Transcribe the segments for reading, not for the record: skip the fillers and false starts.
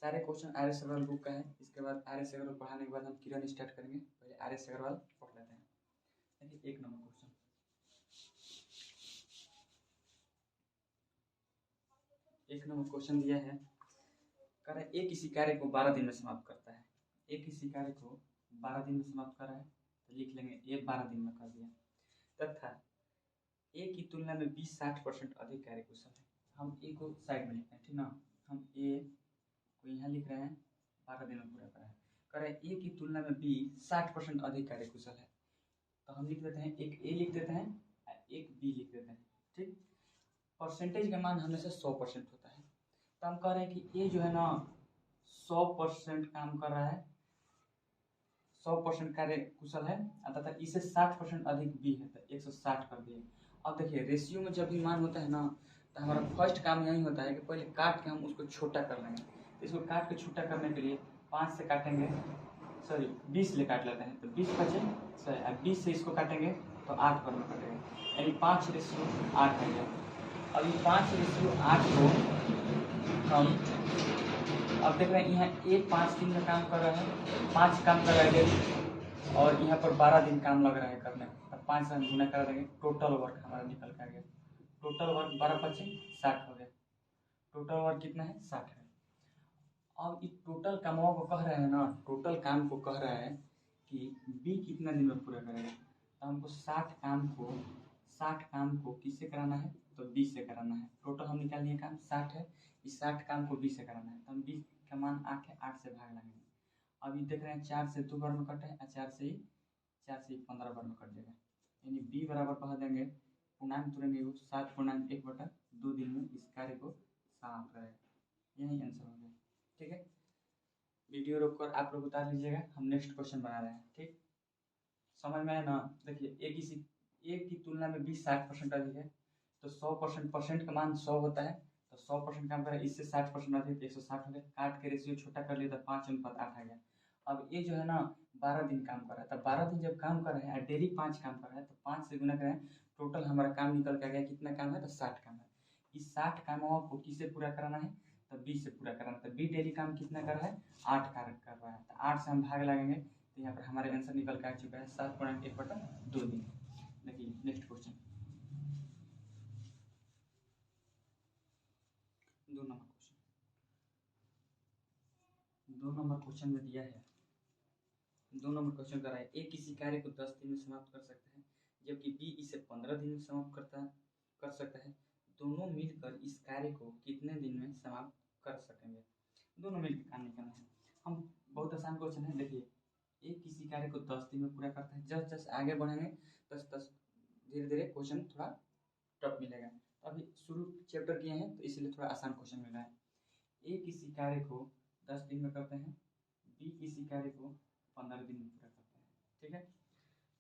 सारे question R S Agarwal book का है। इसके बाद आर एस अग्रवाल पढ़ाने के बाद हम किरण स्टार्ट करेंगे। पहले आर एस अग्रवाल पढ़ लेते हैं। देखिए 1 नंबर क्वेश्चन, दिया है, कह रहा है एक इसी कार्य को 12 दिन में समाप्त करता है। एक इसी कार्य को 12 दिन में समाप्त कर रहा है, तो लिख लेंगे ए 12 दिन में कर दिया, तथा ए की तुलना में 20-60% अधिक कार्य कुशल है। हम ए को साइड में लिखते हैं, ठीक ना। हम ए को यहाँ लिख रहे हैं, 12 दिन में पूरा करा है। कह रहे हैं ए की तुलना में बी 60% अधिक कार्य कुशल है, तो हम लिख देते हैं, एक ए लिख देते हैं, एक बी लिख देते हैं, ठीक। परसेंटेज का मान हमेशा 100% होता है, तो हम कह रहे हैं कि ए जो है ना 100% काम कर रहा है, 100% कार्य कुशल है, तथा इसे 60% अधिक बी है, तो 160 कर दिए। अब देखिए रेशियो में जब भी मान होता है ना, तो हमारा फर्स्ट काम यही होता है कि पहले काट के हम उसको छोटा कर लेंगे। तो इसको काट के छोटा करने के लिए 5 से काटेंगे, सॉरी 20 ले काट लेते हैं, तो 20 बचे, सॉरी 20 से इसको काटेंगे तो 8 पर में कटेगा, यानी 5:8 है गया। अब ये 5:8 को हम अब देख रहे हैं, यहाँ ए 5 दिन में काम कर रहा है, 5 काम कर रहा है डेली, और यहाँ पर 12 दिन काम लग रहा है करने में, तब 5 से हम गुना कर देंगे, टोटल वर्क हमारा निकल के आ गया। टोटल वर्क 12×5 = 60 हो गया। टोटल वर्क कितना है, 60 है। अब इस टोटल कामों को कह रहे हैं ना, टोटल काम को कह रहा है कि बी कितना दिन में पूरा करेगा, तो हमको 60 काम को किससे कराना है, तो 20 से कराना है। टोटल हम निकाल लिए, काम 60 है, इस 60 काम को 20 से कराना है, तो हम 20 का मान 8 है, 8 से भाग लगेंगे। अब ये देख रहे हैं 4 से 2 बार में कटे है, 4 से 15 बार में कट जाएगा, यानी बी बराबर कह देंगे, पूर्णांक तुरेंगे 7/1/2 दिन में इस कार्य को समाप्त करेगा। यही आंसर हो गया, ठीक है। वीडियो रोककर आप लोग उतार लीजिएगा, हम नेक्स्ट क्वेश्चन बना रहे हैं, ठीक। समझ में आया ना। देखिए एक की तुलना में 20-60% अधिक है, तो 100% परसेंट का मान 100 होता है, तो 100% काम करें, इससे 60% अधिक 160 हो गया। काट के रेशियो छोटा कर लिया तो 5:8 आ गया। अब ये जो है ना 12 दिन काम कर रहा है, तो 12 दिन जब काम कर रहे हैं, डेली 5 काम कर रहा है, तो 5 से गुना करें, टोटल हमारा काम निकल के आ गया, कितना काम है, तो 60 काम है। इस 60 कामों को किससे पूरा कराना है, तो 20 से पूरा कराना है। तो बी डेली काम कितना कर रहा है, 8 कार्य कर रहा है, तो 8 से हम भाग लगेंगे, तो यहाँ पर हमारे आंसर निकल के आ चुका है 7/1/2 दिन। देखिए नेक्स्ट क्वेश्चन, 2 नंबर क्वेश्चन में दिया है, 2 नंबर क्वेश्चन कर रहा है, ए किसी कार्य को 10 दिन में समाप्त कर सकता है, जबकि बी इसे 15 दिन में समाप्त कर सकता है। दोनों मिलकर इस कार्य को कितने दिन में समाप्त कर सकेंगे। दोनों मिलकर काम निकालना है। हम बहुत आसान क्वेश्चन है। देखिए ए किसी कार्य को 10 दिन में पूरा करता है, जस्ट जस्ट आगे बढ़ेंगे तस धीरे धीरे क्वेश्चन थोड़ा टफ मिलेगा। अभी शुरू चैप्टर किए हैं, तो इसलिए थोड़ा आसान क्वेश्चन मिल रहा है। ए किसी कार्य को 10 दिन में करते हैं, बी किसी कार्य को 15 दिन में पूरा करते हैं, ठीक है।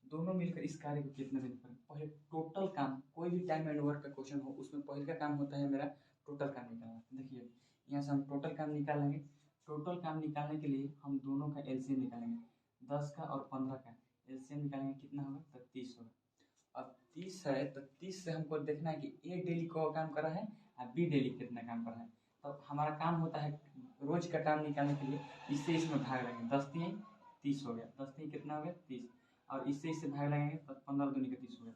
दोनों मिलकर इस कार्य को कितने दिन करें। पहले टोटल काम, कोई भी टाइम एंड वर्क का क्वेश्चन हो, उसमें पहले का काम होता है मेरा टोटल काम निकालना। देखिए यहाँ से हम टोटल काम निकालेंगे। टोटल काम निकालने के लिए हम दोनों का एलसीएम निकालेंगे, 10 का और 15 का एलसीएम निकालेंगे, कितना होगा, तो 30 होगा। अब 30 है, तो 30 से हमको देखना है कि ए डेली को काम कर रहा है और बी डेली कितना काम कर रहा है। तो हमारा काम होता है रोज का काम निकालने के लिए, इससे इसमें भाग लगेंगे, 10×3 = 30 हो गया, 10×3 कितना हो गया, 30, और इससे भाग लगेंगे तो 15×2 = 30 हो गया।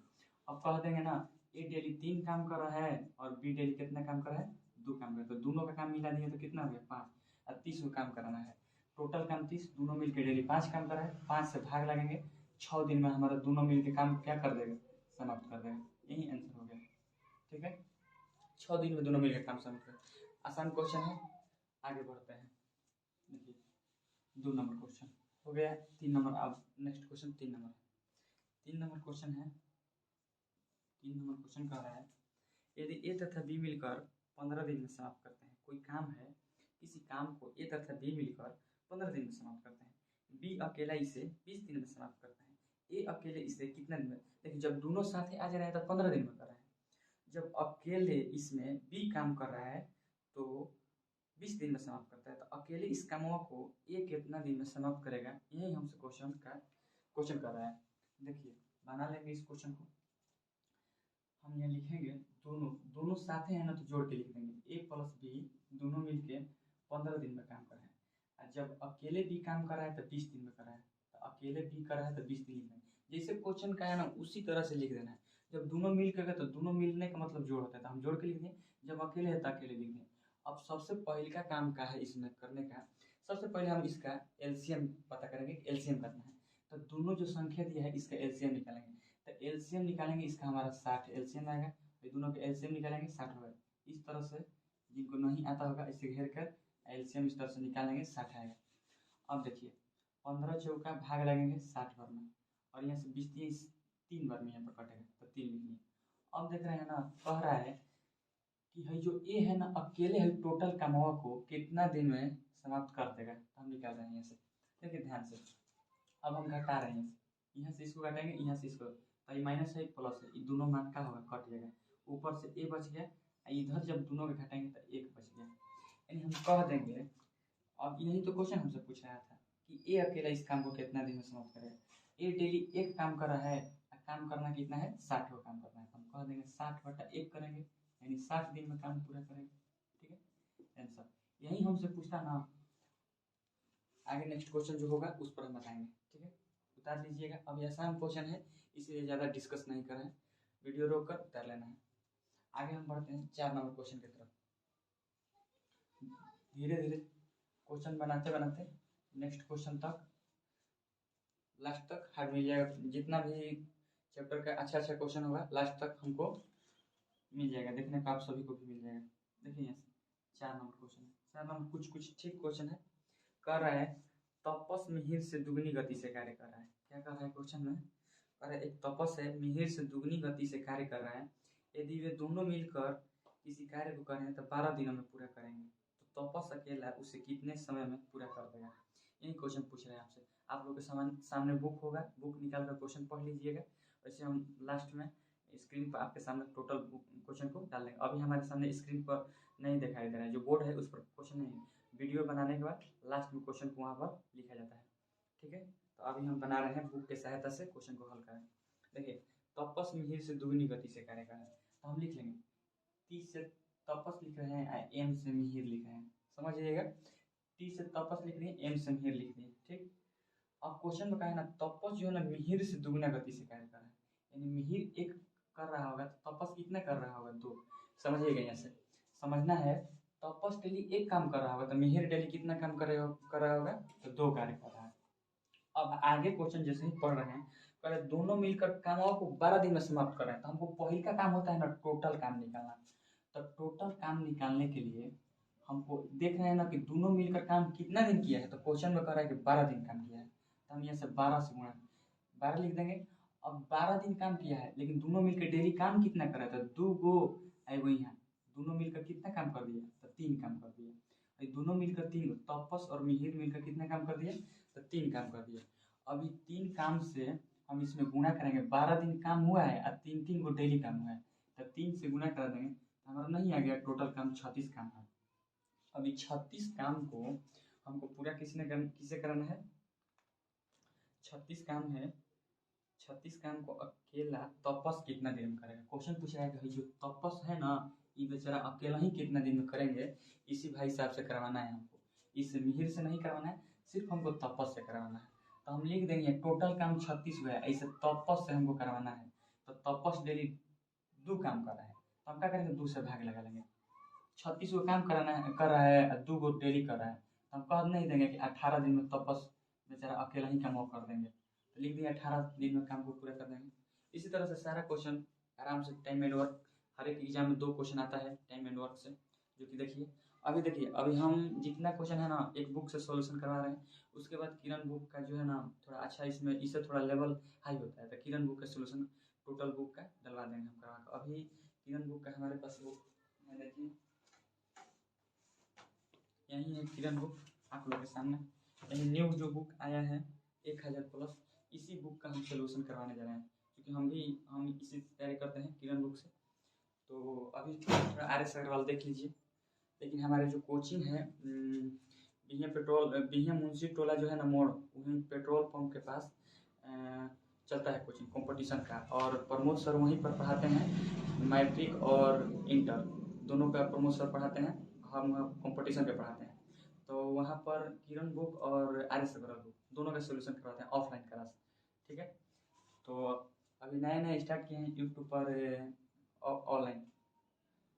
अब कह देंगे ना ए डेली 3 काम कर रहा है और बी डेली कितना काम कर रहा है, 2 काम कर रहा है, तो दोनों का काम मिला दिए तो कितना हो गया, 5, और 30 को काम कराना है। टोटल काम 30, दोनों मिलकर डेली 5 काम कर रहा है, 5 से भाग लगेंगे, 6 दिन में हमारा दोनों मिलकर काम क्या कर देगा, समाप्त कर देगा। यही आंसर हो गया, ठीक है। 6 दिन में दोनों मिलकर काम समाप्त कर। आसान क्वेश्चन है, आगे बढ़ते हैं। देखिए 2 नंबर क्वेश्चन हो गया, 3 नंबर। अब next question 3 number, 3 number question है। 3 नंबर क्वेश्चन कह रहा है, यदि ए तथा बी मिलकर 15 दिन में समाप्त करते हैं। कोई काम है, किसी काम को ए तथा बी मिलकर 15 दिन में समाप्त करते हैं, बी अकेला इसे 20 दिन में समाप्त करता है, ए अकेले इसे कितना दिन में। देखिए जब दोनों साथ आ जा रहे हैं तो 15 दिन में कर रहे हैं, जब अकेले इसमें बी काम कर रहा है तो 20 दिन में समाप्त करता है, तो अकेले इस कामों को ए कितना दिन में समाप्त करेगा, यही हमसे क्वेश्चन कर रहा है। देखिए बना लेंगे इस क्वेश्चन को, हम यहाँ लिखेंगे दोनों साथ हैं ना, तो जोड़ के लिख देंगे, ए प्लस बी दोनों मिलके 15 दिन में काम कर रहा है। और जब अकेले भी काम कर रहा है तो 20 दिन में कर रहा है, तो अकेले भी कर रहा है तो 20 दिन लिखना है। जैसे क्वेश्चन का है ना उसी तरह से लिख देना है। जब दोनों मिल कर तो दोनों मिलने का मतलब जोड़ होता है, तो हम जोड़ के लिख दें। जब अकेले है तो अकेले लिख दें। अब सबसे पहले का काम का है इसमें करने का, सबसे पहले हम इसका एलसीएम पता करेंगे, एलसीएम करना है। तो दोनों जो संख्या दिया है इसका एलसीएम निकालेंगे। तो एलसीएम निकालेंगे, इसका हमारा 60 एलसीएम आएगा। तो दोनों के एलसीएम निकालेंगे 60 होगा। इस तरह से जिनको नहीं आता होगा इसे घेर कर एलसीएम इस तरह से निकालेंगे, 60 आएगा। अब देखिए 15 चौका भाग लगेंगे 60 बार में, और यहाँ से 20 3 बार में यहाँ पर कटेगा, तो 3 लिखिए। अब देख रहे हैं ना, कह रहा है कि है जो ए है ना अकेले है टोटल कामवा को कितना दिन में समाप्त कर देगा। तो हम निकाल रहे हैं यहाँ से, देखिए ध्यान से। अब हम घटा रहे हैं, यहाँ से इसको घटाएंगे, यहाँ से इसको, तो ये माइनस है प्लस है, ये दोनों मान का होगा कट जाएगा। ऊपर से ए बच गया, इधर जब दोनों के घटाएंगे तो 1 बच गया। यानी हम कह देंगे, अब यही तो क्वेश्चन हमसे पूछ रहा था कि ए अकेला इस काम को कितना दिन में समाप्त करेगा। ए डेली एक काम कर रहा है, काम करना कितना है 60 को काम करना है। हम कह देंगे 60/1 करेंगे, यानी 60 दिन में काम पूरा करेंगे। ठीक है, आंसर यही हमसे पूछता ना। आगे नेक्स्ट क्वेश्चन जो होगा उस पर हम बताएंगे। ठीक है, उतार लीजिएगा। अब आसान क्वेश्चन है इसलिए ज़्यादा डिस्कस नहीं कर रहे हैं, वीडियो रोक कर उतार लेना है। आगे हम बढ़ते हैं 4 नंबर क्वेश्चन की तरफ। धीरे धीरे क्वेश्चन बनाते बनाते नेक्स्ट क्वेश्चन तक, लास्ट तक हार्ड मिल जाएगा। जितना भी चैप्टर का अच्छा अच्छा क्वेश्चन होगा लास्ट तक हमको मिल जाएगा, देखने का आप सभी को भी मिल जाएगा। देखिए यहाँ से 4 नंबर क्वेश्चन है। 4 नंबर कुछ ठीक क्वेश्चन है। कह रहा है तपस मिहिर से दुगनी गति से कार्य कर रहा है। क्या कर रहा है क्वेश्चन में, कह रहा है एक तपस है मिहिर से दुगनी गति से कार्य कर रहा है। यदि वे दोनों मिलकर किसी कार्य को करें तो 12 दिनों में पूरा करेंगे, तो तपस अकेला उसे कितने समय में पूरा कर देगा। यही क्वेश्चन पूछ रहे हैं आपसे। आप लोग के सामने बुक होगा, बुक निकाल कर क्वेश्चन पढ़ लीजिएगा। वैसे हम लास्ट में स्क्रीन पर आपके सामने टोटल क्वेश्चन को डाल देंगे। अभी हमारे सामने स्क्रीन पर नहीं दिखाई दे रहा है, जो बोर्ड है उस पर क्वेश्चन नहीं है। वीडियो बनाने के बाद लास्ट में क्वेश्चन को वहाँ पर लिखा जाता है। ठीक है, तो अभी हम बना रहे हैं बुक के सहायता से क्वेश्चन को हल करें। देखिए तपस मिहिर से दुगनी गति से कार्य कर रहा है, तो हम लिख लेंगे 30 से तपस लिख रहे हैं, एम से मिहिर लिख रहे हैं। समझ जाइएगा, टी से तपस लिख रहे हैं, एम से मिहिर लिख रहे हैं। ठीक, अब क्वेश्चन में कहा है ना तपस जो है ना मिहिर से दुगना गति से कार्य कर रहा है, यानी मिहिर 1 कर रहा होगा तो तपस कितना कर रहा होगा 2। समझिएगा, यहाँ से समझना है। तपस डेली 1 काम कर रहा होगा तो मिहिर डेली कितना काम कर रहा होगा, तो 2 कार्य कर रहा है। अब आगे क्वेश्चन जैसे ही पढ़ रहे हैं, कह रहे दोनों मिलकर कामों को 12 दिन में समाप्त कर रहे हैं। तो हमको पहले का काम होता है ना टोटल काम निकालना। तो टोटल काम निकालने के लिए हमको देख रहे हैं ना कि दोनों मिलकर काम कितना दिन किया है, तो क्वेश्चन में कह रहा है कि 12 दिन काम किया है। तो हम यहाँ से 12 से गुणा 12 लिख देंगे। अब 12 दिन काम किया है, लेकिन दोनों मिलकर डेली काम कितना कर रहा था, 2 गो आई वही यहाँ दोनों मिलकर कितना काम कर दिया, तो 3 काम कर दिया। दोनों मिलकर 3, तपस और मिहिर मिलकर कितना काम कर दिया, तो 3 काम कर दिया। अभी 3 काम से हम इसमें गुणा करेंगे। 12 दिन काम हुआ है और 3 को डेली काम हुआ है, तो 3 से गुणा कर देंगे तो हमारा नहीं आ गया। टोटल काम 36 काम है। अभी 36 काम को हमको पूरा किसे कराना है, 36 काम है। 36 काम को अकेला तपस कितना दिन में करेगा। क्वेश्चन पूछ रहा है कि जो तपस है ना ये बेचारा अकेला ही कितना दिन में करेंगे, इसी भाई साहब से करवाना है हमको। इस मिहिर से नहीं करवाना है, सिर्फ हमको तपस से करवाना है। तो हम लिख देंगे टोटल काम 36 हुआ है, ऐसे तपस से हमको करवाना है। तो तपस डेली 2 काम कर रहा है, तो हम क्या करेंगे 2 से भाग लगा लेंगे। 36 को काम कर रहा है और 2 को डेली कर रहा है, तो हम कह नहीं देंगे कि 18 दिन में तपस बेचारा अकेला ही काम कर देंगे। तो लिख दिए 18 दिन में काम को पूरा कर देंगे। इसी तरह से सारा क्वेश्चन आराम से टाइम एंड वर्क, हर एक एग्जाम में 2 क्वेश्चन आता है टाइम एंड वर्क से, जो कि देखिए अभी हम जितना क्वेश्चन है ना एक बुक से सॉल्यूशन करवा रहे हैं। उसके बाद किरण बुक का जो है ना थोड़ा अच्छा इसमें इससे थोड़ा लेवल हाई होता है, तो किरण बुक का सॉल्यूशन टोटल बुक का डलवा देंगे हम करवा कर। अभी किरण बुक का हमारे पास बुक है, देखिए यही है किरण बुक आप लोगों के सामने। यही न्यू जो बुक आया है 1000 प्लस, इसी बुक का हम सोल्यूशन करवाने जा रहे हैं, क्योंकि हम इसी तैयारी करते हैं किरण बुक से। तो अभी थोड़ा RS अग्रवाल देख लीजिए। लेकिन हमारे जो कोचिंग है बिहिया मुंशी टोला जो है ना मोड़, वहीं पेट्रोल पंप के पास चलता है कोचिंग कंपटीशन का। और प्रमोद सर वहीं पर पढ़ाते हैं, मैट्रिक और इंटर दोनों का प्रमोद सर पढ़ाते हैं, हम कंपटीशन पे पढ़ाते हैं। तो वहाँ पर किरण बुक और आर्यस अग्रवाल बुक दोनों का सोल्यूशन करवाते हैं ऑफलाइन क्लास। ठीक है, तो अभी नए नए स्टार्ट किए हैं यूट्यूब पर ऑनलाइन,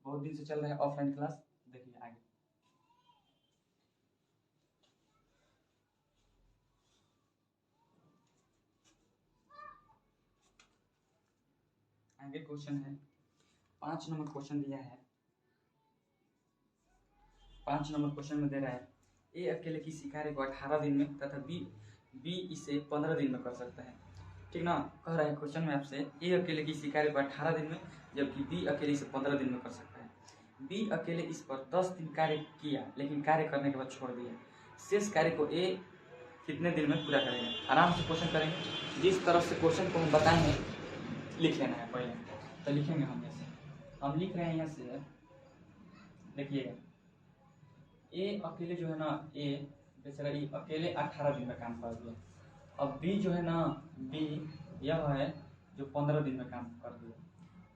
बहुत दिन से चल रहा है ऑफलाइन क्लास। देखिए आगे आगे क्वेश्चन है 5 नंबर क्वेश्चन दिया है। 5 नंबर क्वेश्चन में दे रहा है ए अकेले किसी कार्य को 18 दिन में तथा बी इसे 15 दिन में कर सकता है। ठीक ना, कह रहा है क्वेश्चन में आपसे ए अकेले किसी कार्य को 18 दिन में जबकि बी अकेले इसे 15 दिन में कर सकता है। बी अकेले इस पर 10 दिन कार्य किया लेकिन कार्य करने के बाद छोड़ दिया, शेष कार्य को ए कितने दिन में पूरा करेंगे। आराम से क्वेश्चन करेंगे, जिस तरह से क्वेश्चन को हम बताएंगे लिख लेना है पहले। तो लिखेंगे हम ऐसे, हम लिख रहे हैं यहाँ से, देखिएगा ए अकेले जो है ना, ए बेचारा ये अकेले 18 दिन में काम कर दिया। अब बी जो है ना, बी यह है जो 15 दिन में काम कर दिया।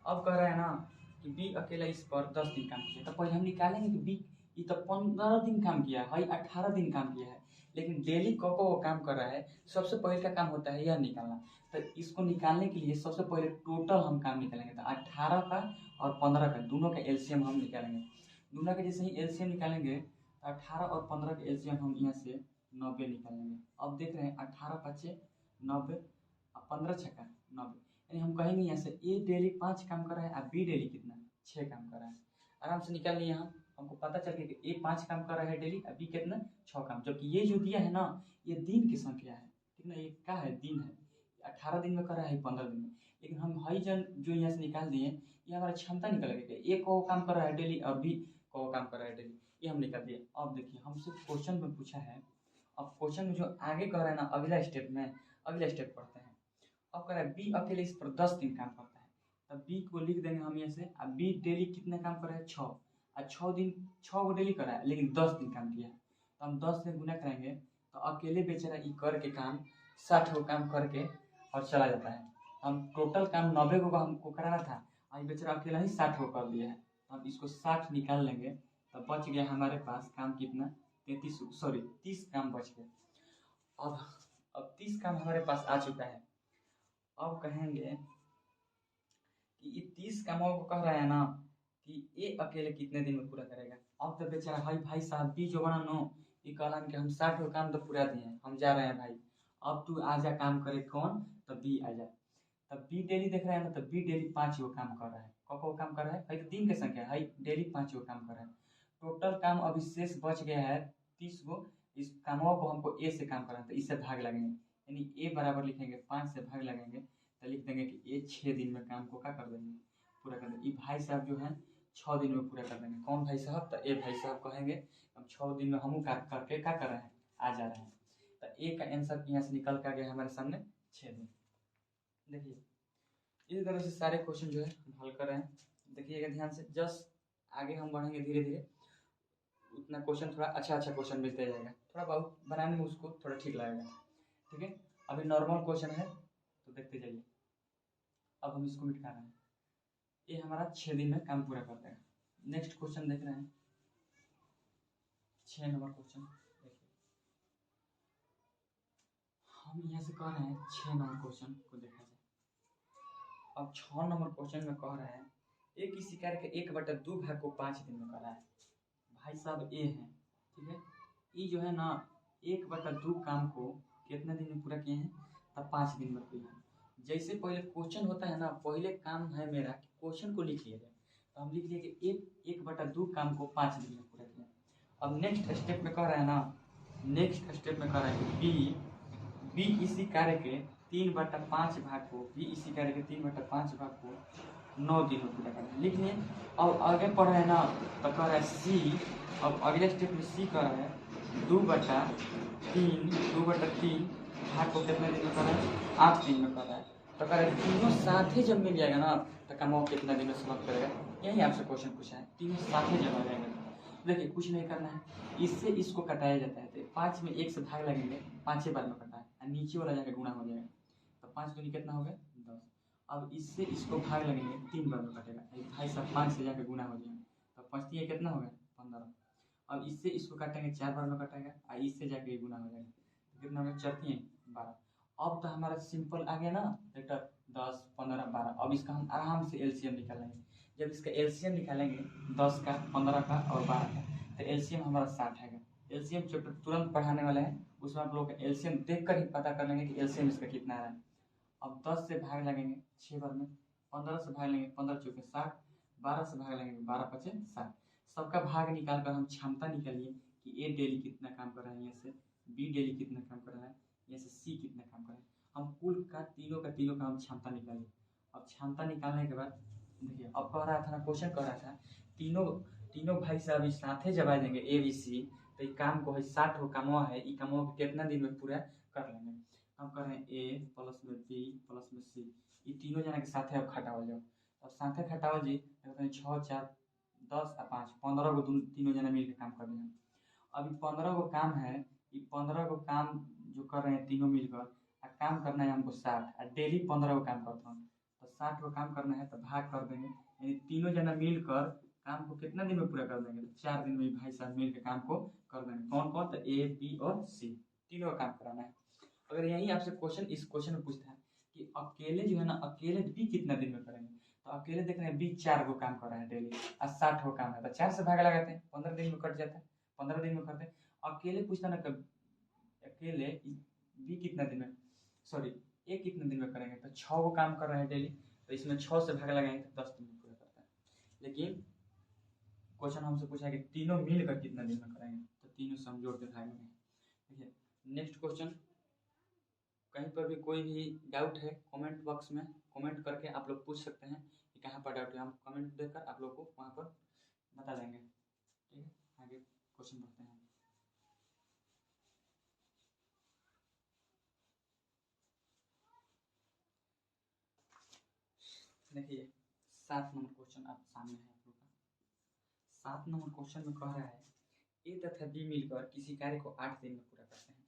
अब कह रहा है ना कि बी अकेला इस पर 10 दिन काम किया, तो पहले हम निकालेंगे कि बी ये तो 15 दिन काम किया है, 18 दिन काम किया है, लेकिन डेली कब वो काम कर रहा है। सबसे पहले का काम होता है यह निकालना। तो इसको निकालने के लिए सबसे पहले टोटल हम काम निकालेंगे। तो 18 का और 15 का दोनों का एलसीएम हम निकालेंगे। दोनों का जैसे ही एलसीएम निकालेंगे 18 और 15 के एलसीएम हम यहाँ से 90 निकालेंगे। अब देख रहे हैं 18 पचे 90 और 15 छक्का 90, यानी हम कहेंगे यहाँ से ए डेली 5 काम कर रहा है और बी डेली कितना 6 काम कर रहा है। आराम से निकाल लिया, हम हमको पता चल गया कि ए 5 काम कर रहा है डेली और बी कितना 6 काम, जबकि ये जो दिया है ना ये दिन की संख्या है। ठीक ना, ये क्या है दिन है, 18 दिन में कर रहा है 15 दिन में, लेकिन हम हाई जन जो यहाँ से निकाल दिए ये हमारा क्षमता निकल गया, ए को काम कर रहा है डेली और बी को काम कर रहा है डेली, ये हम निकाल दिए। अब देखिए हमसे क्वेश्चन में पूछा है, अब क्वेश्चन में जो आगे कह रहा है ना अगला स्टेप में, अगला स्टेप पढ़ते हैं। अब कह रहा है बी अकेले इस पर 10 दिन काम करता है, तब बी को लिख देंगे हम यहाँ से। अब बी डेली कितना काम कर रहा है 6, और 6 दिन 6 को डेली कर रहा है लेकिन 10 दिन काम किया है, तो हम 10 से गुना करेंगे तो अकेले बेचारा ये करके काम 60 को काम करके और चला जाता है। हम टोटल काम 90 को हमको कराना था और ये बेचारा अकेला ही 60 को कर दिया है। हम इसको 60 निकाल लेंगे तो बच गया हमारे पास काम कितना 30 काम बच गए। अब 30 काम हमारे पास आ चुका है। अब कहेंगे कि ये 30 कामों को कह रहा है ना कि ये अकेले कितने दिन में पूरा करेगा। अब तो बेचारा भाई साहब बी जो बना नो ये कहला कि हम 60 को काम तो पूरा दिए हैं, हम जा रहे हैं भाई, अब तू आजा काम करे कौन, तो बी आजा। तब बी डेली देख रहा है ना, तब बी डेली 5 को काम कर रहा है। कब काम कर रहा है भाई, तो दिन की संख्या है, डेली 5 को काम कर रहा है। टोटल काम अभी शेष बच गया है 30 को। इस कामों को हमको ए से काम करना है तो इससे भाग लगेंगे, यानी ए बराबर लिखेंगे 5 से भाग लगेंगे तो लिख देंगे कि ये 6 दिन में काम को क्या कर देंगे पूरा कर देंगे। ये भाई साहब जो है 6 दिन में पूरा कर देंगे। कौन भाई साहब, तो ए भाई साहब कहेंगे हम 6 दिन में हम करके क्या कर रहे हैं आ जा रहे हैं। तो ए का आंसर यहाँ से निकल के आ गया हमारे सामने 6 दिन। देखिए इसी तरह से सारे क्वेश्चन जो है हम हल कर रहे हैं, देखिएगा ध्यान से। जस्ट आगे हम बढ़ेंगे धीरे धीरे, उतना क्वेश्चन थोड़ा अच्छा क्वेश्चन मिलते जाएगा, थोड़ा बहुत बनाने में उसको थोड़ा ठीक लगेगा। ठीक है, अभी नॉर्मल क्वेश्चन है तो देखते जाइए। अब हम इसको मिटा रहे हैं, ये हमारा 6 दिन में काम पूरा कर देगा। नेक्स्ट क्वेश्चन देख रहे हैं 6 नंबर क्वेश्चन। देखिए हम यहाँ से कह रहे हैं 6 नंबर क्वेश्चन को देखा जाए। अब 6 नंबर क्वेश्चन में कह रहा है एक किसी कार्य के 1/2 भाग को 5 दिन में कर रहा है। भाई साहब ए है, ठीक है, ये जो है ना 1/2 काम को कितने दिन में पूरा किए हैं, तब 5 दिन में किए हैं। जैसे पहले क्वेश्चन होता है ना, पहले काम है मेरा क्वेश्चन को लिख लिया जाए, तो हम लिख लिए कि 1/2 काम को 5 दिन में पूरा किया। अब नेक्स्ट स्टेप में कह रहा है ना, नेक्स्ट स्टेप में कह रहा है कि बी इसी कार्य के 3/5 भाग को, बी इसी कार्य के 3/5 भाग को 9 दिन में पूरा करना लिख लिए। अब आगे पढ़ रहे हैं ना, तो कह रहा है सी, अब अगले स्टेप में सी कह रहा है 2/3 भाग को कितने दिन में कर रहा है 8 दिन में कर रहा है। तो कह रहा है तीनों साथ ही जब मिल जाएगा ना तो कमाओ कितना दिन में समाप्त करेगा। यही आपसे क्वेश्चन पूछा है, तीनों साथ ही जब आ जाएंगे। देखिए कुछ नहीं करना है, इससे इसको कटाया जाता है, तो 5 में 1 से भाग लगेंगे, 5 बार में कटा है, नीचे वाला जाकर गुणा हो जाएगा, तो 5 दूनी कितना हो गया 10। अब इससे इसको भाग लगेंगे 3 बार में कटेगा, भाई साहब 5 से जाकर गुना हो जाएगा, तो 5 कितना हो गया 15। अब इससे इसको काटेंगे 4 बार में कटेगा और इससे जाके ये गुना हो जाएगा। तो कितना में चलती है 12। अब तो हमारा सिंपल आ गया ना बेटा 10 15 12। अब इसका हम आराम से एलसीएम निकालेंगे। जब इसका एलसीएम निकालेंगे 10 का 15 का और 12 का तो एलसीएम हमारा 60 है। एलसीएम चैप्टर तुरंत पढ़ाने वाला है, उसमें आप लोग एलसीएम देख कर ही पता कर लेंगे कि एलसीएम इसका कितना है। अब 10 से भाग लगेंगे 6 बार में, 15 से भाग लेंगे 15 चौके 60, 12 से भाग लेंगे 12 पचे 60। सबका भाग निकाल कर हम क्षमता निकालिए कि ए डेली कितना काम कर रहा है, यहाँ से बी डेली कितना काम कर रहा है, यहाँ से सी कितना काम कर रहा है। हम कुल का तीनों का हम क्षमता निकालिए। अब क्षमता निकालने के बाद देखिए अब कह रहा था ना, क्वेश्चन कह रहा था तीनों भाई साहब इस साथ जब आ जाएंगे ए बी सी तो ये काम को है 60 वो कामवा है, ये कामवा को कितना दिन में पूरा कर लेंगे। हम कर रहे हैं ए प्लस में बी प्लस में सी, ये तीनों जना के साथ अब खटावल जाओ। अब साथे खटावल जी 6 4 10 और 5 15 को तीनों जना मिलकर काम कर रहे हैं। अभी 15 को काम है, ये 15 को काम जो कर रहे हैं तीनों मिलकर काम करना है हमको 60 और डेली 15 को काम करता हूँ तो 60 को काम करना है तो भाग कर देंगे, यानी तीनों जना मिलकर काम को कितना दिन में पूरा कर देंगे तो 4 दिन में भाई साहब मिलकर काम को कर देंगे। कौन कौन तो ए बी और सी तीनों का काम कराना है। अगर यही आपसे क्वेश्चन इस क्वेश्चन में पूछता है कि अकेले जो है ना अकेले बी कितना दिन में करेंगे तो अकेले देख रहे हैं बी 4 को काम कर रहा है डेली और 60 को काम है तो 4 से भाग लगाते हैं 15 दिन में कट जाता है, 15 दिन में करते हैं। अकेले पूछता ना अकेले बी कितना दिन में सॉरी ए कितने दिन में करेंगे तो 6 को काम कर रहा है डेली तो इसमें 6 से भाग लगाएंगे तो 10 दिन में पूरा करता है। लेकिन क्वेश्चन हमसे पूछा कि तीनों मिलकर कितना दिन में करेंगे तो तीनों से हम जोड़ के भाग लेंगे। देखिए नेक्स्ट क्वेश्चन, कहीं पर भी कोई भी डाउट है कमेंट बॉक्स में कमेंट करके आप लोग पूछ सकते हैं कि कहाँ पर डाउट है, हम कमेंट देकर आप लोग को वहाँ पर बता देंगे। ठीक है, आगे क्वेश्चन बढ़ते हैं। देखिए 7 नंबर क्वेश्चन आप सामने है आप लोग का। 7 नंबर क्वेश्चन में कह रहा है ए तथा बी मिलकर किसी कार्य को 8 दिन में पूरा करते हैं।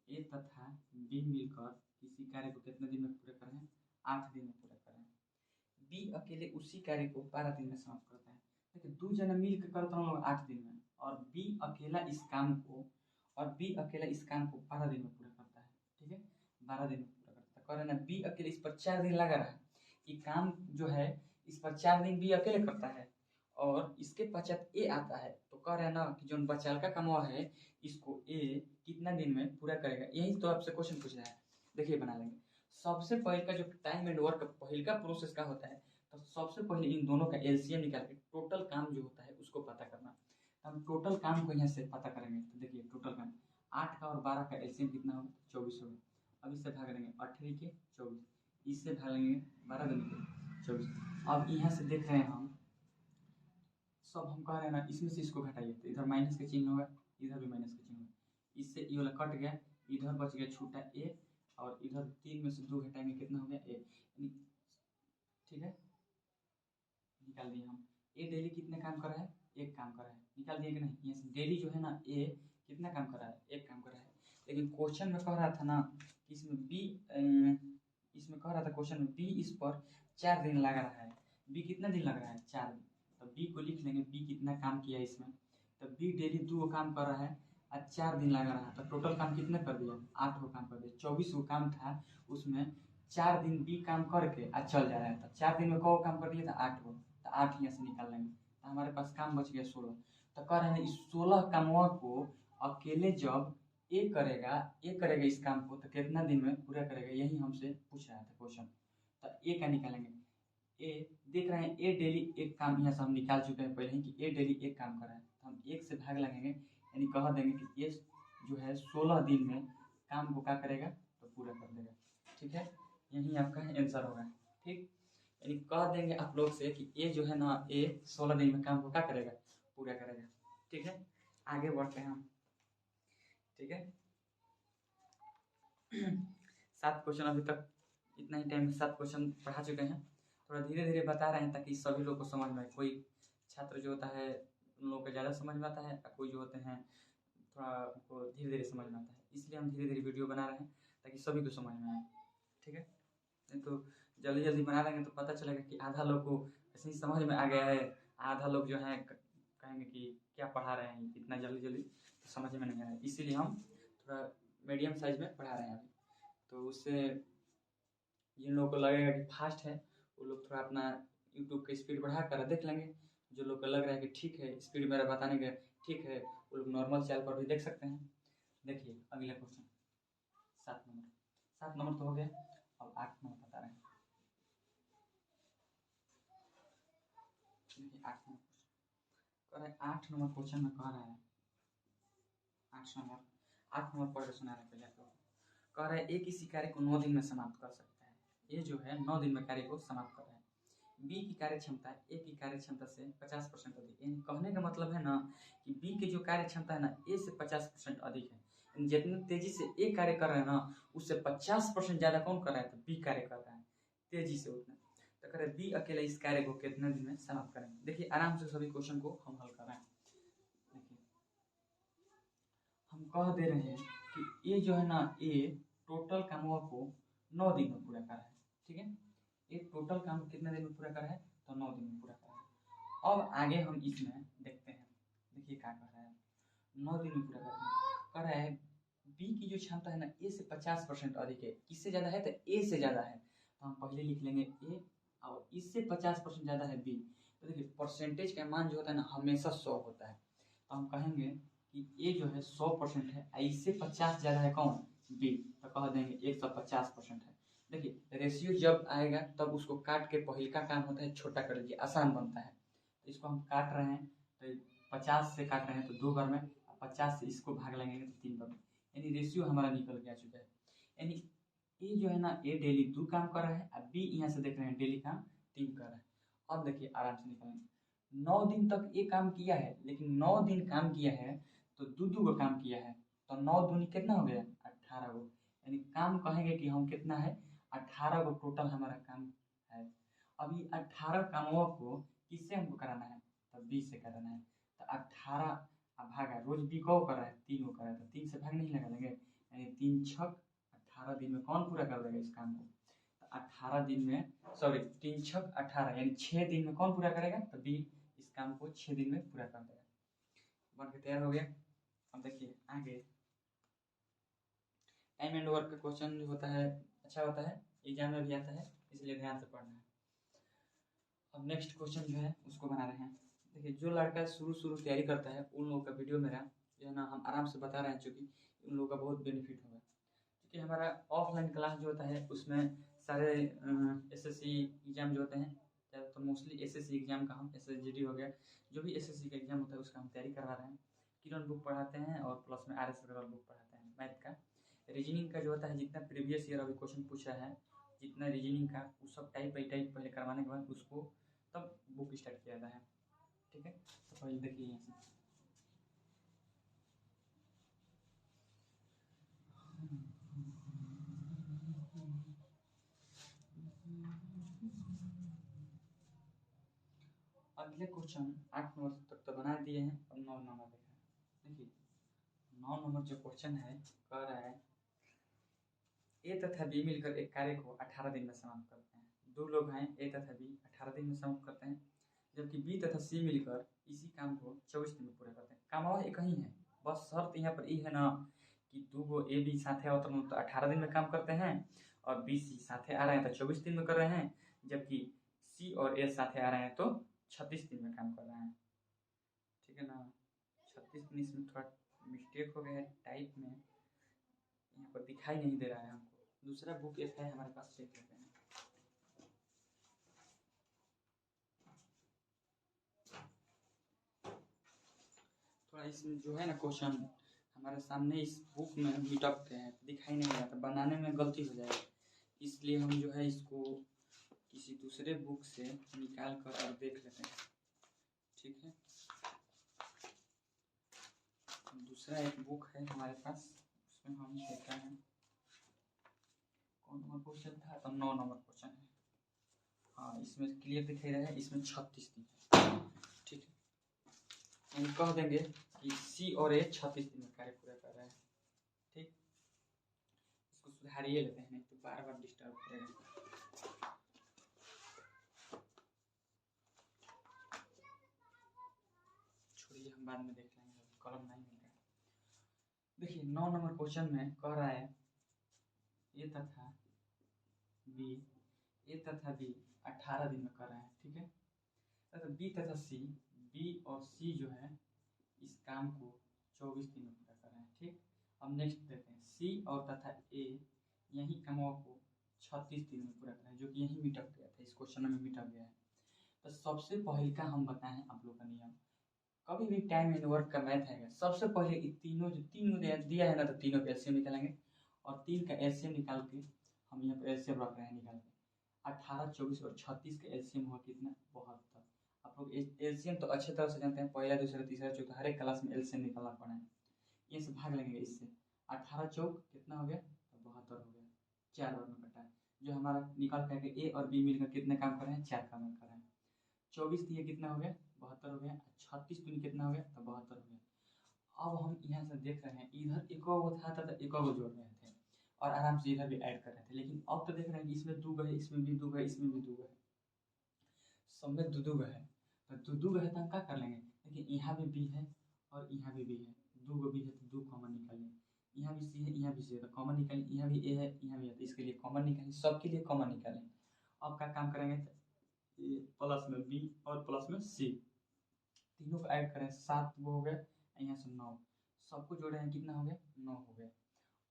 ए तथा बी मिलकर किसी कार्य को कितने दिन में पूरा करें 8 दिन में पूरा करें। बी अकेले उसी कार्य को 12 दिन में समाप्त करता है। देखिए 2 जना मिलकर करता हम लोग 8 दिन में और बी अकेला इस काम को 12 दिन में पूरा करता है। ठीक है, 12 दिन में पूरा करता है। कह रहे ना बी अकेले इस पर 4 दिन लगा रहा है, ये काम जो है इस पर 4 दिन बी अकेले करता है और इसके पश्चात ए आता है तो कह रहे हैं ना कि जो बचाल का कमवा है इसको ए कितना दिन में पूरा करेगा। यही तो आपसे क्वेश्चन पूछ रहा है। देखिए बना लेंगे। सबसे पहले का जो टाइम एंड वर्क पहले का प्रोसेस का होता है तो सबसे पहले इन दोनों का एलसीएम निकाल के टोटल काम जो होता है उसको पता करना। हम टोटल काम को यहाँ से पता करेंगे तो देखिए टोटल काम 8 का और 12 का एलसीएम कितना होगा 24 होगा। अब इससे भाग लेंगे 18 के 24, इससे भाग लेंगे 12 दिन के 24। अब यहाँ से देख रहे हैं हम सब हम कह रहे हैं ना इसमें से इसको घटाइए तो इधर माइनस का चिन्ह होगा इधर भी माइनस का चिन्ह होगा, इससे ये वाला कट गया इधर बच गया छूटा ए और इधर 3 में से 2 घटाएंगे कितना हो गया ए। ठीक है, निकाल दिए हम। ए डेली कितने काम कर रहा है 1 काम कर रहा है, निकाल दिए कि नहीं। यहाँ से डेली जो है ना ए कितना काम कर रहा है 1 काम कर रहा है। लेकिन क्वेश्चन में कह रहा था ना कि इसमें कह रहा था क्वेश्चन में बी इस पर 4 दिन लगा रहा है। बी कितना दिन लग रहा है 4 दिन, तो बी को लिख लेंगे बी कितना काम किया इसमें तो बी डेली 2 काम कर रहा है और 4 दिन लगा रहा है तो टोटल काम कितना कर दिया 8 को काम कर दिया। 24 को काम था उसमें 4 दिन बी काम करके आज चल जा रहा है तो 4 दिन में कौ काम कर दिया था 8 को तो 8 यहाँ से निकाल लेंगे तो हमारे पास काम बच गया 16। तो कह रहे हैं इस 16 कामों को अकेले जब ए करेगा इस काम को तो कितना दिन में पूरा करेगा, यही हमसे पूछ रहा था क्वेश्चन। तो ए का निकालेंगे। ए देख रहे हैं ए डेली 1 काम यहाँ से हम निकाल चुके हैं पहले ही कि ए डेली 1 काम कर रहा है तो हम 1 से भाग लगेंगे यानी कह देंगे कि ये जो है 16 दिन में काम को क्या करेगा तो पूरा कर देगा। ठीक है, यही आपका आंसर होगा। ठीक, यानी कह देंगे आप लोग से कि ए जो है ना ए 16 दिन में काम को क्या करेगा पूरा करेगा। ठीक है, आगे बढ़ते हैं हम। ठीक है 7 क्वेश्चन अभी तक इतना ही टाइम में 7 क्वेश्चन पढ़ा चुके हैं। थोड़ा धीरे धीरे बता रहे हैं ताकि सभी लोग को समझ में आए। कोई छात्र जो होता है उन लोगों को ज़्यादा समझ में आता है और कोई जो होते हैं थोड़ा उनको धीरे धीरे समझ में आता है, इसलिए हम धीरे धीरे वीडियो बना रहे हैं ताकि सभी को समझ में आए। ठीक है, नहीं तो जल्दी जल्दी बना लेंगे तो पता चलेगा कि आधा लोग को ऐसे ही समझ में आ गया है, आधा लोग जो है कहेंगे कि क्या पढ़ा रहे हैं इतना जल्दी जल्दी, तो समझ में नहीं आ रहा है, इसीलिए हम थोड़ा मीडियम साइज में पढ़ा रहे हैं अभी। तो उससे जिन लोगों को लगेगा कि फास्ट है वो लोग थोड़ा अपना यूट्यूब की स्पीड बढ़ा कर देख लेंगे। जो लोग को लग रहा है कि ठीक है स्पीड मेरा बताने का ठीक है, वो लोग नॉर्मल चैनल पर भी देख सकते हैं। देखिए अगला क्वेश्चन 7 नंबर तो हो गया, अब 8 नंबर बता रहे हैं। देखिए 8 नंबर क्वेश्चन में कह रहा है 8 नंबर पढ़ के सुना रहे पहले आपको। कह रहा है एक इसी कार्य को 9 दिन में समाप्त कर सकता है। ये जो है 9 दिन में कार्य को समाप्त कर रहा है। बी की कार्य क्षमता ए की कार्य क्षमता से 50% अधिक। यानी कहने का मतलब है ना कि बी की जो कार्य क्षमता है ना ए से 50% अधिक है। जितनी तेजी से ए कार्य कर रहे हैं ना उससे 50% ज्यादा कौन कर रहा है, तो बी कार्य कर रहा है तेजी से उतना। तो कह रहे बी अकेले इस कार्य को कितने दिन में समाप्त करेंगे। देखिए आराम से सभी क्वेश्चन को हम हल कर रहे हैं। देखिए हम कह दे रहे हैं कि ये जो है ना ये टोटल कामों को 9 दिन में पूरा कर रहा है। ठीक है, ये टोटल काम कितने दिन में पूरा कर रहा है, तो 9 दिन में पूरा कर रहा है। अब आगे हम इसमें देखते हैं। देखिए क्या कर रहा है, 9 दिन में पूरा कर रहा है। बी की जो क्षमता है ना ए से 50% अधिक है। किससे ज्यादा है, तो ए से ज्यादा है, तो हम पहले लिख लेंगे ए और इससे 50% ज्यादा है बी। तो देखिए परसेंटेज का मान जो होता है ना हमेशा 100 होता है, तो हम कहेंगे कि ए जो है 100% है, इससे 50 ज्यादा है कौन, बी, तो कह देंगे 150% है। देखिए रेशियो जब आएगा तब उसको काट के पहले का काम होता है छोटा कर दीजिए, आसान बनता है। तो इसको हम काट रहे हैं तो 50 से काट रहे हैं तो 2 बार में, 50 से इसको भाग लगेंगे तो 3 बार में, यानी रेशियो हमारा निकल के आ चुका है। यानी ये जो है ना ये डेली 2 काम कर रहा है, अब बी यहाँ से देख रहे हैं डेली काम 3 कर रहा है। अब देखिए आराम से निकालेंगे। 9 दिन तक ये काम किया है, लेकिन 9 दिन काम किया है तो दो का काम किया है, तो 9 दूनी कितना हो गया, 18 गो। यानी काम कहेंगे कि हम कितना है, 18 को टोटल हमारा काम है। अब ये 18 कामों को किससे हमको कराना है, तो 20 से कराना है। तो 18 भागा रोज बी को कर रहा है 3 को कर रहा है, तो 3 से भाग नहीं लगा लेंगे, यानी 3 छक 18 दिन में कौन पूरा कर देगा इस काम को, तो 18 दिन में, सॉरी 3 छक 18 यानी 6 दिन में कौन पूरा करेगा, तो बी इस काम को 6 दिन में पूरा कर देगा। बन के तैयार हो गया। अब देखिए आगे टाइम एंड वर्क का क्वेश्चन जो होता है अच्छा होता है, एग्जाम में भी आता है, इसलिए ध्यान से पढ़ना है। अब नेक्स्ट क्वेश्चन जो है उसको बना रहे हैं। देखिए जो लड़का शुरू तैयारी करता है उन लोगों का वीडियो मेरा जो है ना हम आराम से बता रहे हैं, चूँकि उन लोगों का बहुत बेनिफिट होगा। क्योंकि हमारा ऑफलाइन क्लास जो होता है उसमें सारे एसएससी एग्जाम जो होते हैं, तो मोस्टली एसएससी एग्जाम का हम एसएसजीडी हो गया, जो भी एसएससी का एग्जाम होता है उसका हम तैयारी करवा रहे हैं। किरण बुक पढ़ाते हैं और प्लस में RS अग्रवाल बुक पढ़ाते हैं। मैथ का रीजनिंग का जो होता है जितना प्रीवियस ईयर अभी क्वेश्चन पूछा है, जितना रीजनिंग का वो सब टाइप बाई टाइप पहले करवाने के बाद उसको तब बुक स्टार्ट किया जाता है। ठीक है, तो पहले देखिए यहाँ से अगले क्वेश्चन 8 नंबर तक तो बना दिए हैं, अब 9 नंबर देखा है। देखिए 9 नंबर जो क्वेश्चन है कह रहा है ए तथा बी मिलकर एक कार्य को 18 दिन में समाप्त करते हैं। दो लोग हैं ए तथा बी 18 दिन में समाप्त करते हैं, जबकि बी तथा सी मिलकर इसी काम को 24 दिन में पूरा करते हैं। काम एक ही है, बस शर्त यहाँ पर ये है ना कि दो गो ए बी साथे आओ तो 18 दिन में काम करते हैं, और बी सी साथे आ रहे हैं तो 24 दिन में कर रहे हैं, जबकि सी और ए साथे आ रहे हैं तो 36 दिन में काम कर रहे हैं। ठीक है ना, 36 दिन, इसमें थोड़ा मिस्टेक हो गया है टाइप में, यहाँ पर दिखाई नहीं दे रहा है हमको। दूसरा बुक एक है हमारे पास, देख लेते हैं। थोड़ा इसमें जो है ना क्वेश्चन हमारे सामने इस बुक में मिटअप के हैं, दिखाई नहीं आता, बनाने में गलती हो जाएगी, इसलिए हम जो है इसको किसी दूसरे बुक से निकाल कर और देख लेते हैं। ठीक है, दूसरा एक बुक है हमारे पास, उसमें हम देखते हैं कौन नंबर क्वेश्चन था, तो 9 नंबर क्वेश्चन है। हाँ इसमें क्लियर दिखाई रहा है, इसमें 36 दिन है। ठीक है, हम कह देंगे कि सी और ए 36 दिन में कार्य पूरा कर रहा है। ठीक, इसको सुधारिए लेते हैं, नहीं तो बार बार डिस्टर्ब करेगा। हम बाद में देख लेंगे, कॉलम नहीं मिल रहा है। देखिए 9 नंबर क्वेश्चन में कह रहा है ए तथा बी 18 दिन में कर रहे हैं, ठीक है। तथा बी तथा सी, बी और सी जो है इस काम को 24 दिन में पूरा कर रहे हैं, ठीक। अब नेक्स्ट देखते हैं सी और तथा ए यही कामों को 36 दिन में पूरा कर रहे हैं, जो कि यही मीटअप गया था, इस क्वेश्चन में मीटअप गया है। तो सबसे पहले का हम बताएं आप लोग का नियम, कभी भी टाइम एंड वर्क का मैथ है, सबसे पहले तीनों दिया है ना, तो तीनों का एलसीएम निकालेंगे और 3 का एलसीएम निकाल के हम यहाँ पर एलसीएम रख रहे हैं निकाल के। 18, 24 और 36 का एलसीएम हुआ कितना, 72। आप लोग एलसीएम तो अच्छे तरह से जानते हैं, पहला दूसरा तीसरा चौथा हर एक क्लास में एलसीएम निकालना पड़ा है। ये से भाग लेंगे इससे, 18 चौक कितना हो गया, तो 72 हो गया, 4 बार में कटा है। जो हमारा निकाल करके ए और बी मिलकर कितने काम कर रहे हैं, 4 काम कर रहे हैं। 24 दिए कितना हो गया, 72 हो गया। 36 दिन कितना हो गया, तो 72 हो गया। अब हम यहाँ से देख रहे हैं इधर एक था तो एक जोड़ रहे थे और आराम से इधर भी ऐड कर रहे थे, लेकिन अब तो देख रहे हैं कि इसमें 2 है, इसमें भी 2 है, इसमें भी 2 है, सब में 2 है। तो 2 है तो हम क्या कर लेंगे, देखिए यहाँ भी बी है और यहाँ भी बी है, 2 बी है तो 2 कॉमन निकालेंगे। यहाँ भी सी है, यहाँ भी सी है तो कॉमन निकालें। यहाँ भी ए है, यहाँ भी है, तो इसके लिए कॉमन निकालें, सबके लिए कॉमन निकालें। अब क्या काम करेंगे, प्लस में बी और प्लस में सी, तीनों को ऐड करें, 7 वो हो गया, यहाँ से 9, सबको जोड़े हैं कितना हो गया, 9 हो गया।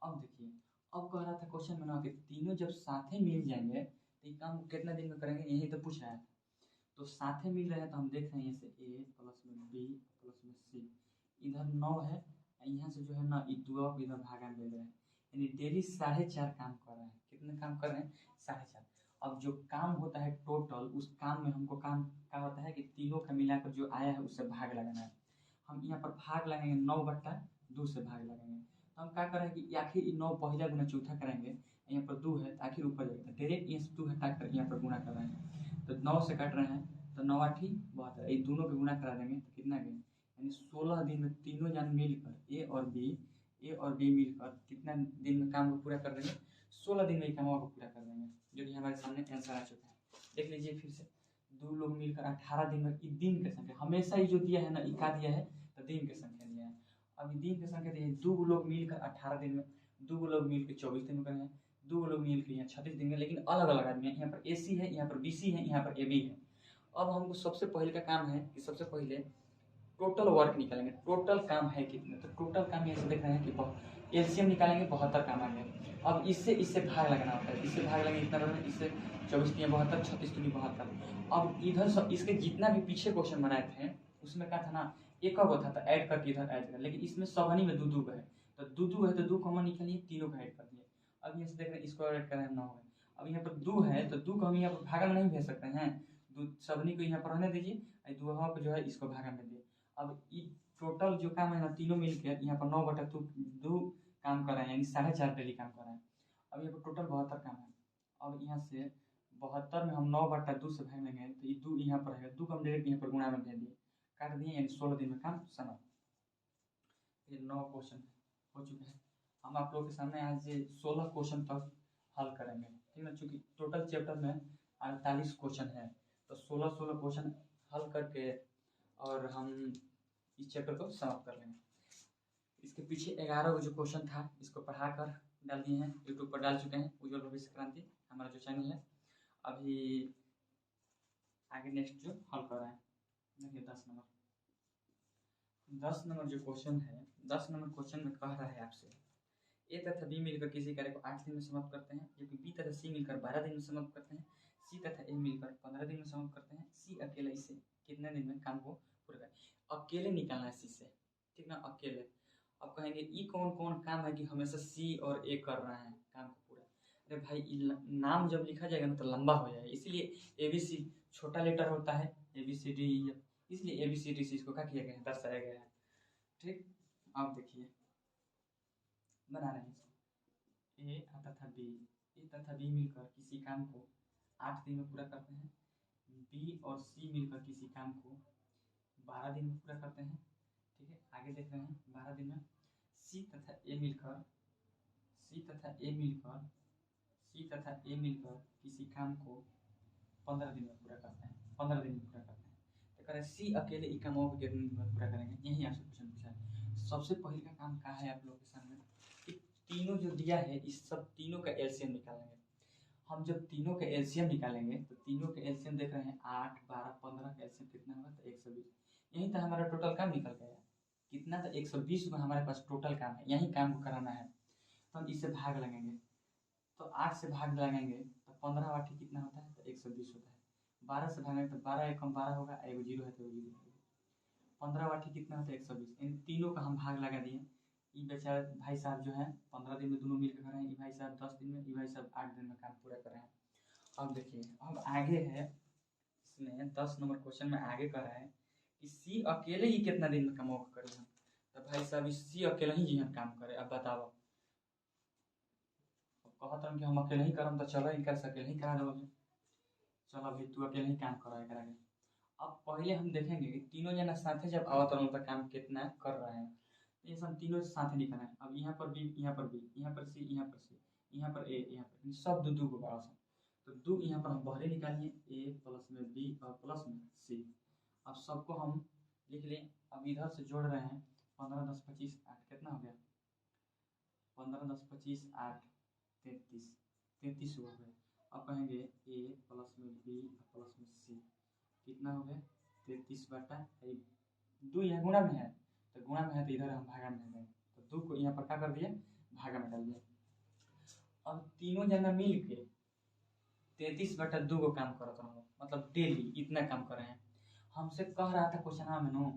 अब देखिए, अब कह रहा था क्वेश्चन बना के तीनों जब साथ ही मिल जाएंगे तो ये काम कितना दिन में करेंगे, यही तो पूछ रहा है। तो साथ ही मिल रहे हैं तो हम देख रहे हैं, यहाँ से ए प्लस में बी प्लस में सी, इधर 9 है, यहाँ से जो है ना ये 2 को इधर भागा में ले रहे हैं, यानी डेली 4.5 काम कर रहे हैं। कितने काम कर रहे हैं, 4.5। अब जो काम होता है टोटल, उस काम में हमको काम क्या होता है कि तीनों का मिलाकर जो आया है उससे भाग लगाना है। हम यहाँ पर भाग लगाएंगे 9/2 से भाग लगाएंगे, तो हम क्या करें कि आखिर 9 पहला गुना चौथा करेंगे, यहाँ पर 2 है तो आखिर ऊपर जाएगा, डायरेक्ट यहाँ से 2 हटा कर यहाँ पर गुना कर रहे हैं, तो 9 से काट रहे हैं तो 9 8 72, ये दोनों के गुना करा देंगे तो कितना गया, यानी 16 दिन में तीनों जन मिलकर ए और बी मिलकर कितना दिन में काम को पूरा कर देंगे, 16 दिन में काम को पूरा कर देंगे, जो कि हमारे सामने आंसर आ चुका है। देख लीजिए फिर से, 2 लोग मिलकर 18 दिन में, दिन की संख्या हमेशा ही जो दिया है ना, इक्का दिया है तो दिन की संख्या दिया है। अब दिन की संख्या दी है, 2 लोग मिलकर 18 दिन में, 2 लोग मिलकर 24 दिन में करें, 2 लोग मिलकर यहाँ 36 दिन में, लेकिन अलग अलग आदमी है, यहाँ पर ए सी है, यहाँ पर बी सी है, यहाँ पर ए बी है। अब हमको सबसे पहले का काम है कि सबसे पहले टोटल वर्क निकालेंगे, टोटल काम है कितने, तो टोटल काम यहाँ से देख रहे हैं कि एलसीएम निकालेंगे, 72 काम आ गया। अब इससे भाग लगाना होता है, इससे भाग लगेंगे इतना बड़ा, इससे 24 3 72, 36 3 72। अब इधर सब इसके जितना भी पीछे क्वेश्चन बनाए थे उसमें क्या था ना, एक था तो ऐड करके इधर ऐड कर, लेकिन इसमें सबनी में 2 है, तो 2 है तो 2 कॉमन निकालिए, तीनों का ऐड कर दिए। अब यहाँ से देख रहे हैं इसको ऐड कर रहे हैं 9 है। अब यहाँ पर 2 है तो 2 को हम यहाँ पर भागा में नहीं भेज सकते हैं, सबनी को यहाँ पर रहने दीजिए, 2 को जो है इसको भागा में दिए। अब टोटल जो काम है ना, तीनों मिलकर यहाँ पर 9/2 काम कर रहे हैं, यानी 4.5 डेली काम कर रहे हैं। अब यहाँ पर टोटल 72 काम है। अब यहाँ से 72 में हम 9/2 से भाग लेंगे तो ये 2 यहाँ पर है, 2 को हम डायरेक्ट यहाँ पर गुणा में भेज दिए, काट दिए, यानी 16 दिन में काम समाप्त। ये 9 क्वेश्चन हो चुके हैं। हम आप लोग के सामने आज 16 क्वेश्चन तक हल करेंगे, ठीक है, चूँकि टोटल चैप्टर में 48 क्वेश्चन है, तो 16 क्वेश्चन हल करके और हम इस चैप्टर को समाप्त कर लेंगे। इसके पीछे 11 जो क्वेश्चन था इसको पढ़ाकर डाल दिए हैं, यूट्यूब पर डाल चुके हैं, उज्ज्वल भविष्य क्रांति हमारा जो चैनल है। अभी आगे नेक्स्ट जो हल कर रहे हैं, देखिए 10 नंबर जो क्वेश्चन है, 10 नंबर क्वेश्चन में कह रहा है आपसे ए तथा बी मिलकर किसी कार्य को 8 दिन में समाप्त करते हैं, जबकि बी तथा सी मिलकर 12 दिन में समाप्त करते हैं, सी तथा ए मिलकर 15 दिन में समाप्त करते हैं, सी अकेला इसे कितने दिन में काम को पूरा करें। अकेले निकालना है सी से, ठीक ना, अकेले। अब कहेंगे ई कौन कौन काम है कि हमेशा सी और ए कर रहे हैं काम को पूरा। अरे भाई नाम जब लिखा जाएगा ना तो लंबा हो जाएगा, इसीलिए ए बी सी छोटा लेटर होता है, ए बी सी डी, इसलिए ए बी सी डी सी इसको क्या किया गया है, दर्शाया गया है, ठीक। अब देखिए बना रहे हैं इसको, ए तथा बी मिलकर किसी काम को 8 दिन में पूरा करते हैं, बी और सी मिलकर किसी काम को 12 दिन में पूरा करते हैं, ठीक है। आगे देख रहे हैं 12 दिन में सी तथा ए मिलकर किसी काम को 15 दिन में पूरा करते हैं, 15 दिन में पूरा करते हैं। तो कह रहे हैं सी अकेले ई कामों को कितने दिन में पूरा करेंगे। यही आपसे क्वेश्चन पूछा है। सबसे पहले का काम क्या है आप लोग के सामने कि तीनों जो दिया है इस सब तीनों का एलसीएम निकालेंगे। हम जब तीनों के एलसीएम निकालेंगे तो तीनों के एलसीएम देख रहे हैं 8, 12, 15 का एलसीएम कितना होगा तो 120। यही तो हमारा टोटल काम निकल गया। कितना तो 120 में हमारे पास टोटल काम है, यही काम को कराना है। तो हम इससे भाग लगेंगे, तो 8 से भाग लगेंगे तो 15 वाटी कितना होता है तो 120 होता है। 12 से भागेंगे तो 12 एकम 12 होगा, एगो जीरो है तो एगो जीरो है। 15 वाटी कितना होता है 120। इन तीनों का हम भाग लगा दिए। ये बेचारे भाई साहब जो है 15 दिन में दोनों मिलकर कर रहे हैं, ये भाई साहब 10 दिन में, ये भाई साहब 8 दिन में काम पूरा कर रहे हैं। अब देखिए अब आगे है इसमें 10 नंबर क्वेश्चन में आगे कर रहा है कि सी अकेले ही कितना दिन में काम करे हम। तो भाई साहब सी अकेले ही जी हम काम करे। अब बताओ, कहत हम कि हम अकेले ही करम तो चलो इनका से अकेले ही करा दो। चलो भाई तू अकेले ही काम करो एकरा के। अब पहले हम देखेंगे कि तीनों जना साथे जब आवत रहन तो काम कितना कर रहे हैं। ये सब तीनों साथे निकलना है। अब यहाँ पर बी, यहाँ पर बी, यहाँ पर सी, यहाँ पर सी, यहाँ पर ए, यहाँ पर सब दो दो को बड़ा सा। तो दो यहाँ पर हम बहरे निकालिए, ए प्लस में बी और प्लस में सी। अब सबको हम लिख लें। अब इधर से जोड़ रहे हैं 15, 10, 25, 8 कितना हो गया 15, 10, 25, 8, 33, 33 हो गए। अब कहेंगे ए प्लस में बी प्लस में सी कितना हो गया 33 बटा दो। यहाँ गुणा में है तो गुणा में है तो इधर हम भागा में है तो दो को यहाँ पर क्या कर दिए भागा में डाल दिया। अब तीनों जना मिल के 33 बटा 2 को काम करता हूँ, मतलब डेली इतना काम कर रहे हैं। हमसे कह रहा था क्वेश्चन में नो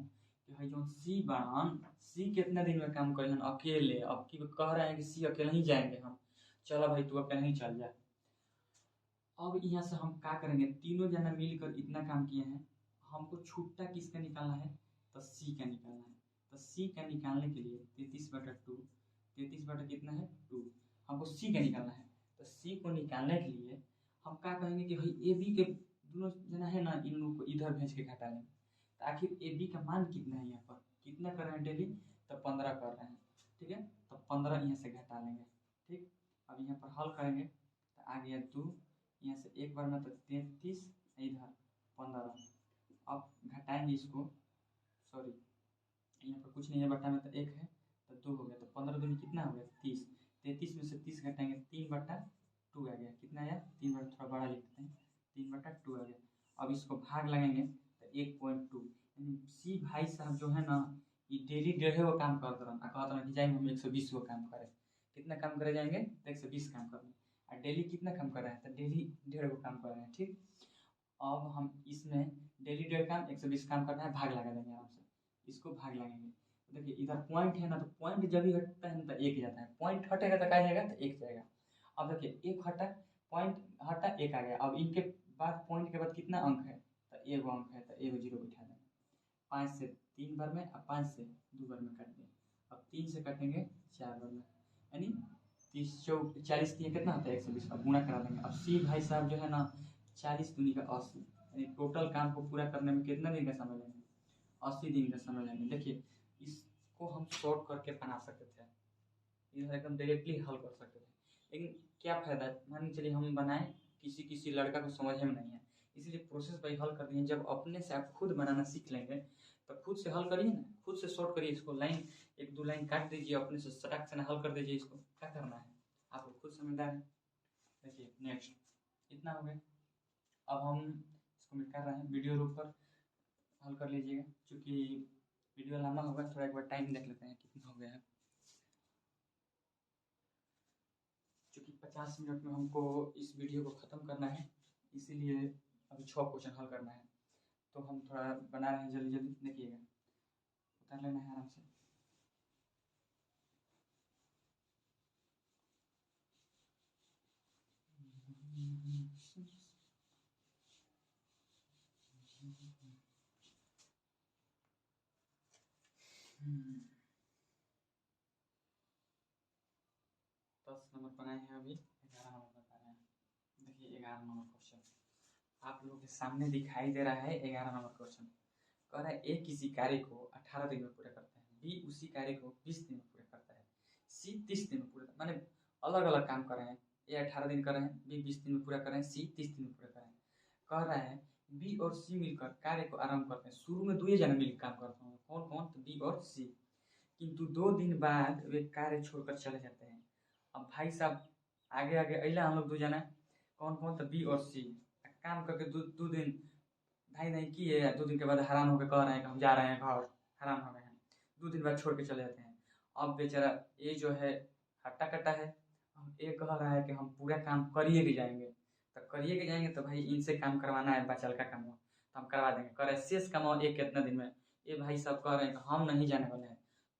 कि भाई जो सी बान सी कितना दिन में काम करें अकेले। अब की कह रहे हैं कि सी अकेले ही जाएंगे हम। चलो भाई तू अकेले ही चल जा। अब यहाँ से हम क्या करेंगे, तीनों जना मिलकर इतना काम किए हैं। हमको छुट्टा किसका निकालना है तो सी का निकालना है। तो सी का निकालने के लिए 33 बटा 2, 33 बटा कितना है 2, हमको सी का निकालना है। तो सी को निकालने के लिए हम क्या कहेंगे कि भाई ए बी के दोनों जना है ना, इन लोगों को इधर भेज के घटा लेंगे। तो आखिर ए बी का मान कितना है, यहाँ पर कितना कर रहे हैं डेली तो 15 कर रहे हैं। ठीक है, तो 15 यहाँ से घटा लेंगे। ठीक, अब यहाँ पर हल करेंगे तो आ गया 2, यहाँ से एक बार में तो 33, इधर 15। अब घटाएंगे इसको, सॉरी यहाँ पर कुछ नहीं है, बटा में तो 1 है तो 2 हो गया। तो 15 दूनी कितना हो गया 30। 33 में से 30 घटाएंगे 3 बटा 2 आ गया। कितना आया 3 बटा, थोड़ा बड़ा लिख देते हैं, 3 बटा 2 आ गया। अब इसको भाग लगाएंगे तो 1.2। यानी सी भाई साहब जो है ना ये डेली 1.5 गो काम करते रहना। कहते रहना कि जाएंगे हम 120 गो काम करें। कितना काम करे जाएंगे 120 काम करने। और डेली कितना काम कर रहे हैं तो डेली 1.5 गो काम कर रहे हैं। ठीक, अब हम इसमें डेली 1.5 काम 120 काम करना है, भाग लगा देंगे आराम से। इसको भाग लगाएंगे तो देखिए इधर पॉइंट है ना, तो पॉइंट जब भी हटता है ना तो 1 जाता है। पॉइंट हटेगा तो क्या जाएगा तो 1 जाएगा। अब देखिए 1 हटा, पॉइंट हटा 1 आ गया। अब इनके बाद पॉइंट के बाद कितना अंक है तो 1 अंक है तो 1 जीरो बैठा देंगे। 5 से 3 बार में और 5 से 2 बार में काट देंगे। अब 3 से काटेंगे 4 बार में, यानी 30, 40 कितना होता है 120। अब गुणा करा देंगे। अब सी भाई साहब जो है ना 40 दूनी का 80, यानी टोटल काम को पूरा करने में कितना दिन का समय लेंगे 80 दिन का समय लेंगे। देखिए इसको हम शॉर्ट करके बना सकते थे, इधर एकदम डायरेक्टली हल कर सकते थे। लेकिन क्या फायदा, मान चलिए हम बनाए किसी लड़का को समझ में नहीं है, इसलिए प्रोसेस बाई हल कर दिए। जब अपने से आप खुद बनाना सीख लेंगे तो खुद से हल करिए ना, खुद से शॉर्ट करिए। इसको लाइन 1-2 लाइन काट दीजिए, अपने से सटाक से हल कर दीजिए। इसको क्या करना है आप लोग खुद समझदार हैं। देखिए नेक्स्ट इतना हो गया। अब हम इसको मिटा रहे हैं, वीडियो रोक कर हल कर लीजिएगा, क्योंकि वीडियो लंबा होगा। थोड़ा एक बार टाइम देख लेते हैं कितना हो गया है। क्योंकि 50 मिनट में हमको इस वीडियो को ख़त्म करना है, इसीलिए अभी 6 क्वेश्चन हल करना है। तो हम थोड़ा बना रहे हैं जल्दी जल्दी, देखिएगा उतार लेना है आराम से। दस नंबर बनाए हैं, अभी 11 नंबर बता रहे हैं। देखिए 11 नंबर क्वेश्चन आप लोगों के सामने दिखाई दे रहा है। 11 नंबर क्वेश्चन कह रहा है ए किसी कार्य को 18 दिन में पूरा करता है, बी उसी कार्य को 20 दिन में पूरा करता है, सी 30 दिन में पूरा, माने अलग अलग काम कर रहे हैं। ए 18 दिन कर रहे हैं, बी 20 दिन में पूरा कर रहे हैं, सी 30 दिन में पूरा कर रहे हैं। कह रहा है बी और सी मिलकर कार्य को आरंभ करते हैं। शुरू में 2 जना मिलकर काम करते हैं, कौन कौन? तो बी और सी। किंतु 2 दिन बाद वे कार्य छोड़कर चले जाते हैं। अब भाई साहब आगे आगे अला हम लोग 2 जना, कौन कौन? तो बी और सी। काम करके 2 दिन ढाई नहीं किए, 2 दिन के बाद हैरान होकर कह रहे हैं कि हम जा रहे हैं घर, हैरान हो गए हैं, 2 दिन बाद छोड़ के चले जाते हैं। अब बेचारा ये जो है हट्टा कट्टा है, ये कह रहा है कि हम पूरा काम करिए के जाएंगे। तो करिए के जाएंगे तो भाई इनसे काम करवाना है, बचल का काम हो तो हम करवा देंगे। करे शेष कमाओ एक कितना दिन में। ये भाई साहब कह रहे हैं कि हम नहीं जाने वाले हैं,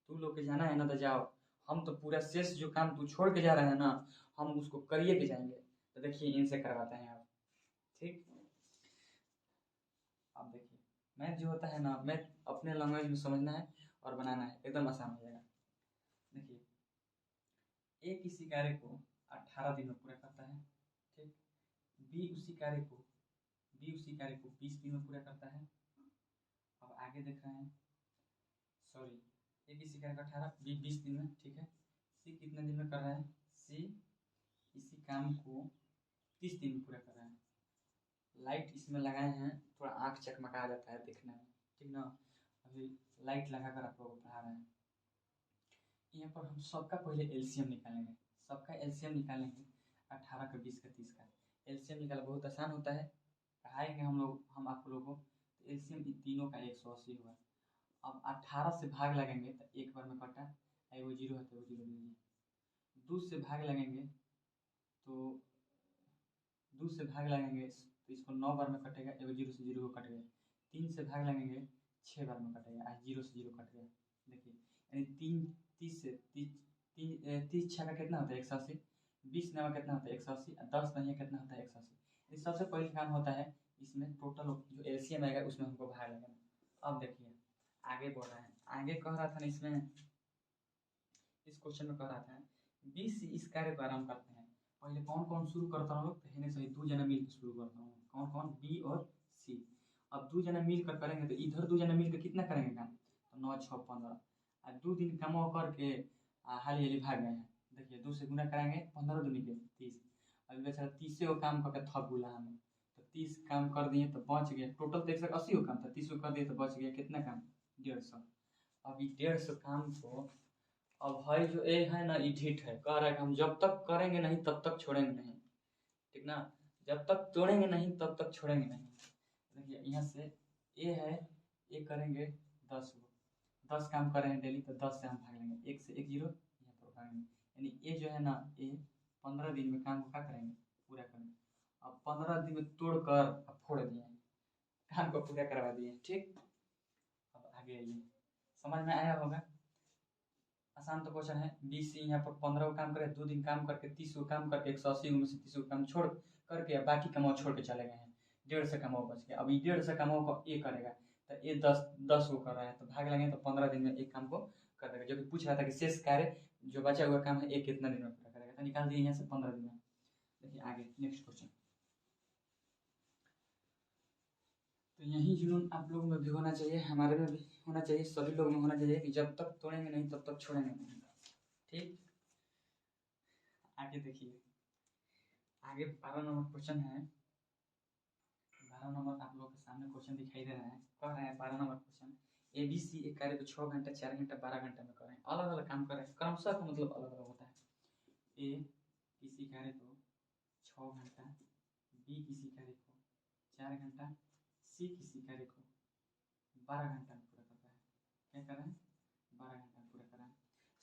तू लोग के जाना है ना तो जाओ, हम तो पूरा शेष जो काम तू छोड़ के जा रहे हैं ना, हम उसको करिए के जाएंगे। तो देखिए इनसे करवाते हैं आप, ठीक। अब देखिए मैथ जो होता है ना, मैथ अपने लैंग्वेज में समझना है और बनाना है, एकदम आसान हो जाएगा। देखिए ए किसी कार्य को 18 दिन में पूरा करता है, ठीक। बी उसी कार्य को 20 दिन में पूरा करता है। अब आगे देख रहे हैं, सॉरी, ए किसी कार्य को 18, बी 20 दिन में, ठीक है। सी कितने दिन में कर रहा है? सी इसी काम को 30 दिन में पूरा कर रहा है। लाइट इसमें लगाए हैं, थोड़ा आँख चकमका जाता है देखने में, ठीक ना। अभी लाइट लगाकर आप लोगों को पढ़ा रहे हैं। यहाँ पर हम सबका पहले एलसीएम निकालेंगे, सबका एलसीएम निकालेंगे 18 का 20 का 30 का। एलसीएम निकालना बहुत आसान होता है, पढ़ाएंगे हम आप लोगों को। तो एलसीएम इन तीनों का 180 हुआ। अब 18 से भाग लगेंगे तो एक बार में कटा, वो 0 है तो वो 0 दीजिए। 2 से भाग लगेंगे तो 2 से भाग लगेंगे तो इसको 9 बार में कटेगा, एगो 0 से 0 कट गया। 3 से भाग लगेंगे 6 बार में कटेगा, आज 0 से 0 कट गया। देखिए यानी 30 से 30 छः का कितना होता है? 180। 20 नवा कितना होता है? 180। 10 नहीं कितना होता है? 180। इस सबसे पहले काम होता है इसमें टोटल जो एलसीएम आएगा उसमें हमको भाग लगाना। अब देखिए आगे बढ़ रहे हैं, आगे कह रहा था ना इसमें, इस क्वेश्चन में कह रहा था 20 इस कार्य को आरम्भ करते हैं। पहले कौन कौन शुरू करता हूँ? तो है सही 2 जना मिलकर शुरू करता हूँ, कौन कौन? बी और सी। अब 2 जना मिलकर करेंगे तो इधर 2 जना मिलकर कितना करेंगे काम? तो 9 6 15। और 2 दिन कमाओ करके हाली हाली भाग गए हैं। देखिए 2 से गुना कराएंगे 15 दूनी के 30। अभी बेचारा 30 को काम करके थक गुला हमें, तो 30 काम कर दिए तो बच गया। टोटल तो 180 को काम था, 30 को कर दिए तो बच गया कितना काम? 150। अब 150 काम को, अब भाई जो ए है ना, ढीठ है, कह रहा है कि हम जब तक करेंगे नहीं तब तक छोड़ेंगे नहीं, ठीक ना। जब तक तोड़ेंगे नहीं तब तक छोड़ेंगे नहीं। देखिए यहाँ से ए है, ए करेंगे 10 को, 10 काम करेंगे डेली तो 10 से हम भाग लेंगे, 1 से 1 0 यहाँ पर भागेंगे। यानी ए जो है ना, ए 15 दिन में काम को क्या करेंगे? पूरा करेंगे। अब 15 दिन में तोड़ कर अब फोड़ दिए, काम को पूरा करवा दिए, ठीक। अब आगे आइए, समझ में आया होगा। आसान तो क्वेश्चन है। 20 से यहाँ पर 15 को काम करे, 2 दिन काम करके 30 को काम करके 180 में से 30 को काम छोड़ करके बाकी कमाओ छोड़ के चले गए हैं। 150 से कमाओ बच गया। अब 150 से कमाओ को ये करेगा तो ये 10 को कर रहा है तो भाग लेंगे तो 15 दिन में एक काम को कर देगा। जो कि पूछ रहा था कि शेष कार्य जो बचा हुआ काम है एक कितना दिन में पूरा करेगा, तो निकाल दिए यहाँ से 15 दिन में। देखिए आगे नेक्स्ट क्वेश्चन। तो यही जुनून आप लोगों में भी होना चाहिए, हमारे में भी होना चाहिए, सभी लोगों में होना चाहिए कि जब तक तोड़ेंगे नहीं तब तक छोड़ेंगे नहीं, ठीक। आगे देखिए, आगे 12 नंबर क्वेश्चन है। 12 नंबर आप लोग के सामने क्वेश्चन दिखाई दे रहा है, कह रहे हैं 12 number question, A B C एक कार्य को 6 घंटा 4 घंटा 12 घंटा में करें, अलग अलग काम करें, क्रमशः का मतलब अलग अलग होता है। ए किसी कार्य को 6 घंटा, बी किसी कार्य को 4 घंटा, सी किसी कार्य को 12 घंटा में पूरा करता है। क्या करें? 12 घंटा में पूरा करें।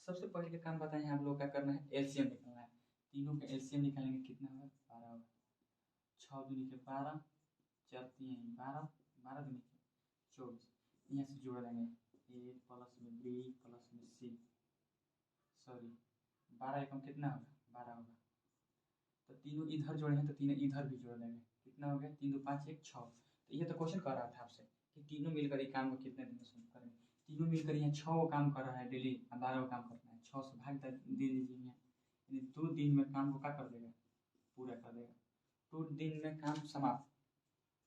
सबसे पहले काम बताएं आप लोग क्या करना है? एलसीएम निकालना है। तीनों का एलसीएम निकालेंगे कितना होगा? 12 होगा। 6 दूनी के 12, 4 3 12, 12 दूनी के 24। यहाँ से जोड़ लेंगे ए प्लस में बी प्लस में सी, सॉरी 12 एकम कितना होगा? 12 होगा। तो तीनों इधर जोड़े हैं तो तीनों इधर भी जोड़ लेंगे, कितना हो गया? 3 2 5 1 6। तो ये तो क्वेश्चन कर रहा था आपसे कि तीनों मिलकर ये काम को कितने दिन में शुरू करेंगे। तीनों मिलकर यहाँ 6 वो काम कर रहा है डेली, 12 वो काम करना है। 6 से भाग दे दीजिए यहाँ, यानी 2 दिन में काम को क्या कर देगा? पूरा कर देगा। 2 दिन में काम समाप्त,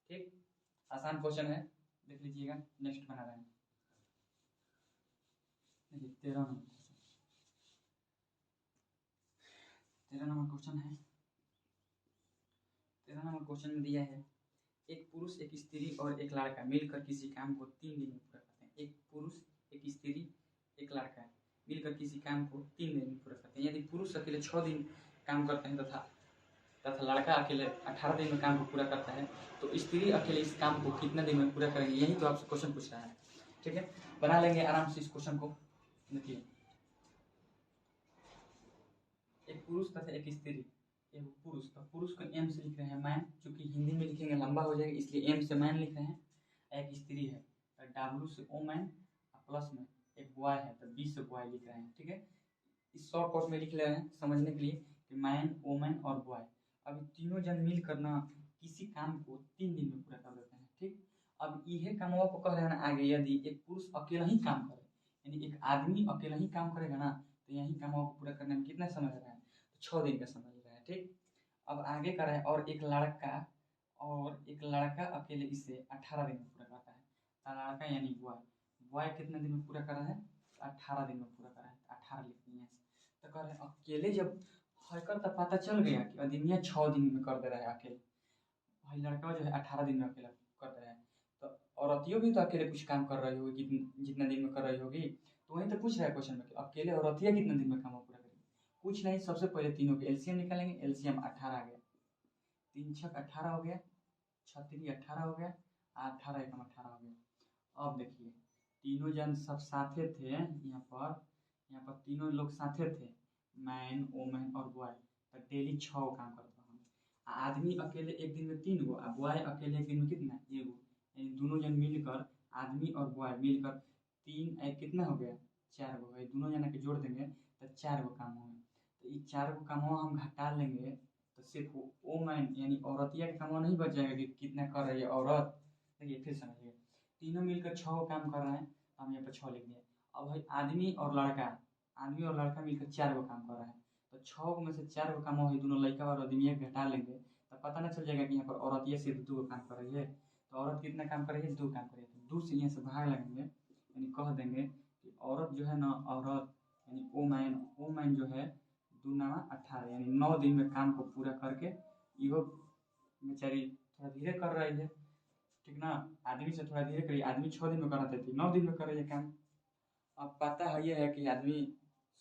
ठीक। आसान क्वेश्चन है, देख लीजिएगा। नेक्स्ट बना रहे हैं, देखिए 13 नंबर क्वेश्चन। 13 नंबर क्वेश्चन है। 13 नंबर क्वेश्चन में दिया है एक पुरुष एक स्त्री और एक लड़का मिलकर किसी काम को 3 दिन में पूरा करते हैं। एक पुरुष एक स्त्री एक लड़का मिलकर किसी काम को 3 दिन में पूरा करते हैं। यदि पुरुष अकेले 6 दिन काम करते हैं तथा लड़का अकेले 18 दिन में काम को पूरा करता है, तो स्त्री अकेले इस काम को कितने दिन में पूरा करेंगे, यही तो आपसे क्वेश्चन पूछ रहा है। ठीक है, बना लेंगे आराम से इस क्वेश्चन को। देखिए, एक पुरुष तथा एक स्त्री, एक पुरुष, तो पुरुष को एम से लिख रहे हैं मैन, चूंकि हिंदी में लिखेंगे लंबा हो जाएगा इसलिए एम से मैन लिख रहे हैं। एक स्त्री है तो डब्ल्यू से ओ मैन, प्लस में एक बॉय है तो बी से बॉय लिख रहे हैं। ठीक है, इस शॉर्ट कट में लिख ले रहे हैं समझने के लिए कि मैन, वोमैन और बॉय, अब तीनों जन मिलकर ना किसी काम को 3 दिन में पूरा कर देते हैं। ठीक, अब यह कामों को कह रहे हैं ना आगे, यदि एक पुरुष अकेला ही काम करे, यानी एक आदमी अकेला ही काम करेगा ना, तो यही कामों को पूरा करने में कितना समय लग रहा है, तो 6 दिन का समय लग रहा है। ठीक, अब आगे कर रहे हैं, और एक लड़का अकेले इसे 18 दिन में पूरा करता है। तो लड़का यानी बॉय कितने दिन में पूरा कर रहा है, 18 दिन में पूरा कर रहा है, 18 लिख दिए। तो कह रहे हैं अकेले जब हरकत तो पता चल गया कि आदमी 6 दिन में कर दे रहा है अकेले, भाई लड़का जो है 18 दिन में अकेला कर दे रहा है, तो औरतियों भी तो अकेले कुछ काम कर रही होगी, जितना दिन में कर रही होगी। तो वही तो पूछ रहा है क्वेश्चन में कि अकेले औरतिया कितने दिन में काम पूरा करेगी। कुछ नहीं, सबसे पहले तीनों के एलसीएम निकालेंगे। एलसीएम 18 आ गया, 3 छक 18 हो गया, 6 18 हो गया, 18 एकम 18 हो गया। अब देखिए, तीनों जन सब साथे थे यहाँ पर तीनों लोग साथे थे, मैन, वोमैन और बॉय, तो डेली 6 काम करता हूँ। आदमी अकेले एक दिन में 3 गो, बॉय अकेले एक दिन में कितना, 1 गो, यानी दोनों जन मिलकर, आदमी और बॉय मिलकर 3 एक कितना हो गया, 4 गो है। दोनों जना के जोड़ देंगे तो 4 गो काम होंगे। तो ये 4 गो काम हम घटा लेंगे तो सिर्फ वोमैन यानी औरतिया का काम नहीं बच जाएगा कि कितना कर रही है औरत। देखिए फिर समझिए, तीनों मिलकर 6 काम कर रहे हैं, हम यहाँ पर 6 लिख दिए। अब भाई आदमी और लड़का मिलकर 4 गो काम कर रहे हैं, तो 6 में से 4 गो काम हो, दोनों लड़का और आदमी घटा लेंगे तो पता ना चल जाएगा कि यहाँ पर औरतिया सिर्फ 2 काम कर रही है। तो औरत कितना काम कर रही है, 2 काम कर रही है। तो 2 से यहाँ से भाग लगेंगे, यानी कह देंगे कि औरत जो है ना, औरत यानी वोमैन जो है 2 9 18, यानी 9 दिन में काम को पूरा करके इहो बेचारी थोड़ा धीरे कर रही है। ठीक ना, आदमी से थोड़ा धीरे करिए, आदमी 6 दिन में करना देती, 9 दिन में कर रही है काम। अब पता है ये है कि आदमी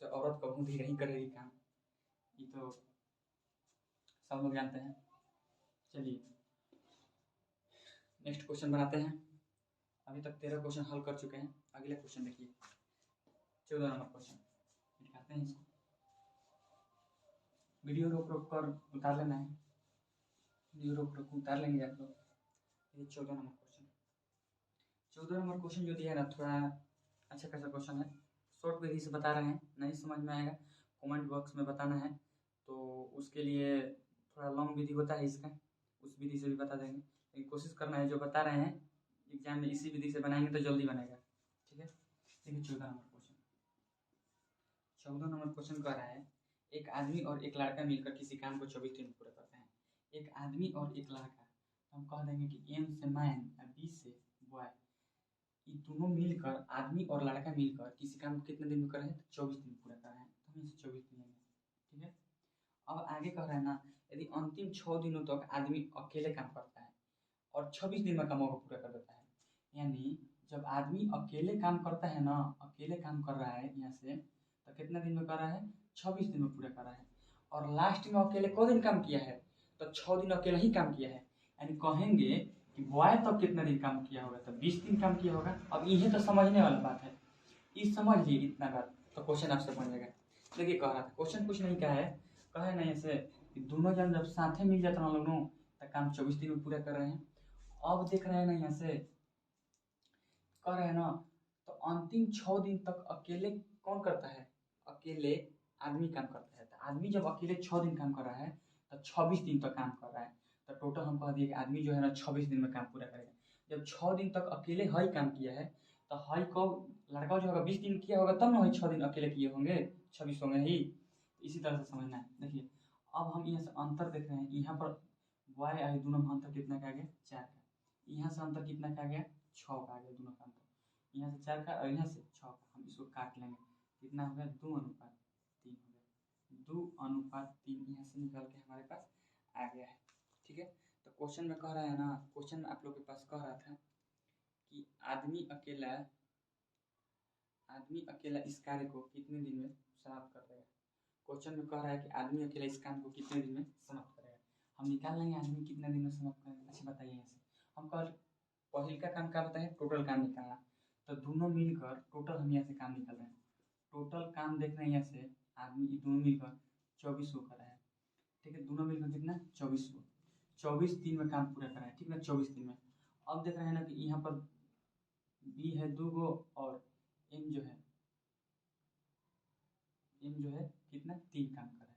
से औरत कभी धीरे ही करेगी काम, ये तो सब लोग जानते हैं। चलिए नेक्स्ट क्वेश्चन बनाते हैं। अभी तक 13 क्वेश्चन हल कर चुके हैं। अगले क्वेश्चन देखिए, 14 नंबर क्वेश्चन दिखाते हैं। इसको वीडियो रोक रोक कर उतार लेना है, वीडियो रोक रोक उतार लेंगे आप लोग। ये 14 नंबर क्वेश्चन, 14 नंबर क्वेश्चन जो दिया है ना, थोड़ा अच्छा खासा क्वेश्चन है। शॉर्ट विधि से बता रहे हैं, नहीं समझ में आएगा कमेंट बॉक्स में बताना है, तो उसके लिए थोड़ा लॉन्ग विधि होता है इसका, उस विधि से भी बता देंगे, लेकिन कोशिश करना है जो बता रहे हैं एग्जाम में इसी विधि से बनाएंगे तो जल्दी बनेगा। ठीक है, देखिए 14 नंबर क्वेश्चन, 14 नंबर क्वेश्चन कह रहा है, एक आदमी और एक लड़का मिलकर किसी काम को 24 दिन में पूरा करते हैं। एक आदमी और एक लड़का, हम कह देंगे कि एम से मैन और बी से बॉय, ये दोनों मिलकर, आदमी और लड़का मिलकर किसी काम को कितने दिन में कर रहे हैं, तो 24 दिन पूरा कर रहे हैं, तो हम इसे 24 दिन लेंगे। ठीक है, अब आगे कह रहे हैं ना, यदि अंतिम 6 दिनों तक आदमी अकेले काम करता है और 26 दिन में कामों को पूरा कर देता है, यानी जब आदमी अकेले काम करता है ना, अकेले काम कर रहा है यहाँ से, तो कितना दिन में कर रहा है, 26 दिन में पूरा कर रहा है, और लास्ट में अकेले को दिन काम किया है, तो 6 दिन अकेले ही काम किया है, यानी कहेंगे कि बॉय तब कितना दिन काम किया होगा, तो 20 दिन काम किया होगा। अब यही तो समझने वाला बात है, ये समझ लिए इतना बात, तो क्वेश्चन आपसे बन जाएगा। देखिए कह रहा था, क्वेश्चन कुछ नहीं कहा है, कहा है ना ऐसे कि दोनों जन जब साथे मिल जाते हैं लोगों, तो काम 24 दिन में पूरा कर रहे हैं। अब देख रहे हैं ना यहाँ से कह रहे हैं ना, तो अंतिम 6 दिन तक अकेले कौन करता है, अकेले आदमी काम करता है। तो आदमी जब अकेले 6 दिन काम कर रहा है तो 26 दिन तक काम कर रहा है, तो टोटल हम कह दिए कि आदमी जो है ना 26 दिन में काम पूरा करेगा। जब 6 दिन तक अकेले हई काम किया है, तो हई को लड़का जो होगा 20 दिन किया होगा, तब ना हई 6 दिन अकेले किए होंगे, 26 होंगे ही। इसी तरह से समझना है। देखिए अब हम यहाँ से अंतर देख रहे हैं, यहाँ पर बॉय आई दोनों में अंतर कितना का आ गया, 4 का, यहाँ से अंतर कितना का आ गया, 6 का आ गया दोनों का अंतर, यहाँ से 4 का और यहाँ से 6 का, हम इसको काट लेंगे, कितना हो गया, 2 अनुपात 3 हो गया, 2 अनुपात 3 यहाँ से निकल के हमारे पास आ गया है। ठीक है, तो क्वेश्चन में कह रहा है ना, क्वेश्चन में आप लोग के पास कह रहा था कि आदमी अकेला इस कार्य को कितने दिन में समाप्त कर देगा। क्वेश्चन में कह रहा है कि आदमी अकेला इस काम को कितने दिन में समाप्त करेगा। हम निकाल लेंगे आदमी कितने दिन में समाप्त करेगा। अच्छा बताइए, यहाँ से हम कल पहले का काम क्या बताए, टोटल काम निकालना। तो दोनों मिलकर टोटल हम यहाँ से काम निकाल रहे हैं। टोटल काम देख रहे हैं यहाँ से आदमी दोनों मिलकर 24 को करा है। ठीक है, दोनों मिलकर कितना 24 को, 24 दिन में काम पूरा करा है। ठीक है, 24 दिन में। अब देख रहे हैं ना कि यहाँ पर बी है 2 गो और एम जो है कितना 3 काम कर रहा है।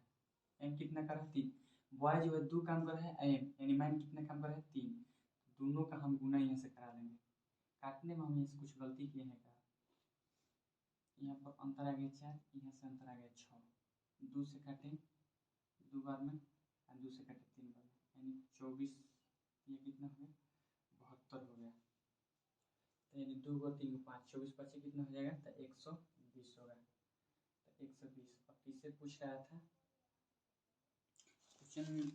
एम कितना कर रहा है 3। वाई जो है 2 काम कर रहा है। एम यानी मैन कितना काम कर रहा है 3। दोनों का हम गुना यहाँ से करा लेंगे। काटने में हम इससे कुछ गलती किए हैं। यहाँ पर अंतर आ गया 4, यहाँ से अंतर आ गया 6। 2 से काटें 2 बार में और 2 से काटें 3 बार में, यानी 24। ये कितना हो गया 72 हो गया। तो यानी 2 को 3 को 5, 24 पचे कितना हो जाएगा, तो 120 होगा। तो 120। अब किससे पूछ रहा था, क्वेश्चन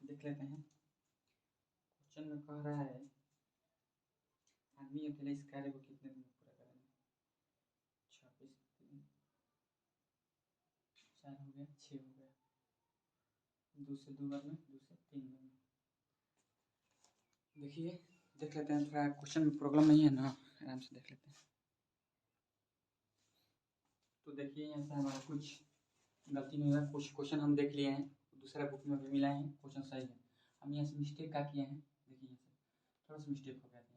देख लेते हैं। क्वेश्चन में कह रहा है आदमी अकेले इस कार्य को कितने दिन में पूरा करेंगे। 26 दिन, 4 हो गया, 6 हो गया। 2 से 2 बार में, 2 से 3 बार में। देखिए देख लेते हैं, थोड़ा क्वेश्चन में प्रॉब्लम नहीं है ना, आराम से देख लेते हैं। तो देखिए यहाँ से हमारा कुछ गलती नहीं हुआ। कुछ क्वेश्चन हम देख लिए हैं, दूसरा बुक में भी मिला है, क्वेश्चन सही है। हम यहाँ से मिस्टेक क्या किए हैं, देखिए यहाँ से थोड़ा सा मिस्टेक हो गया था।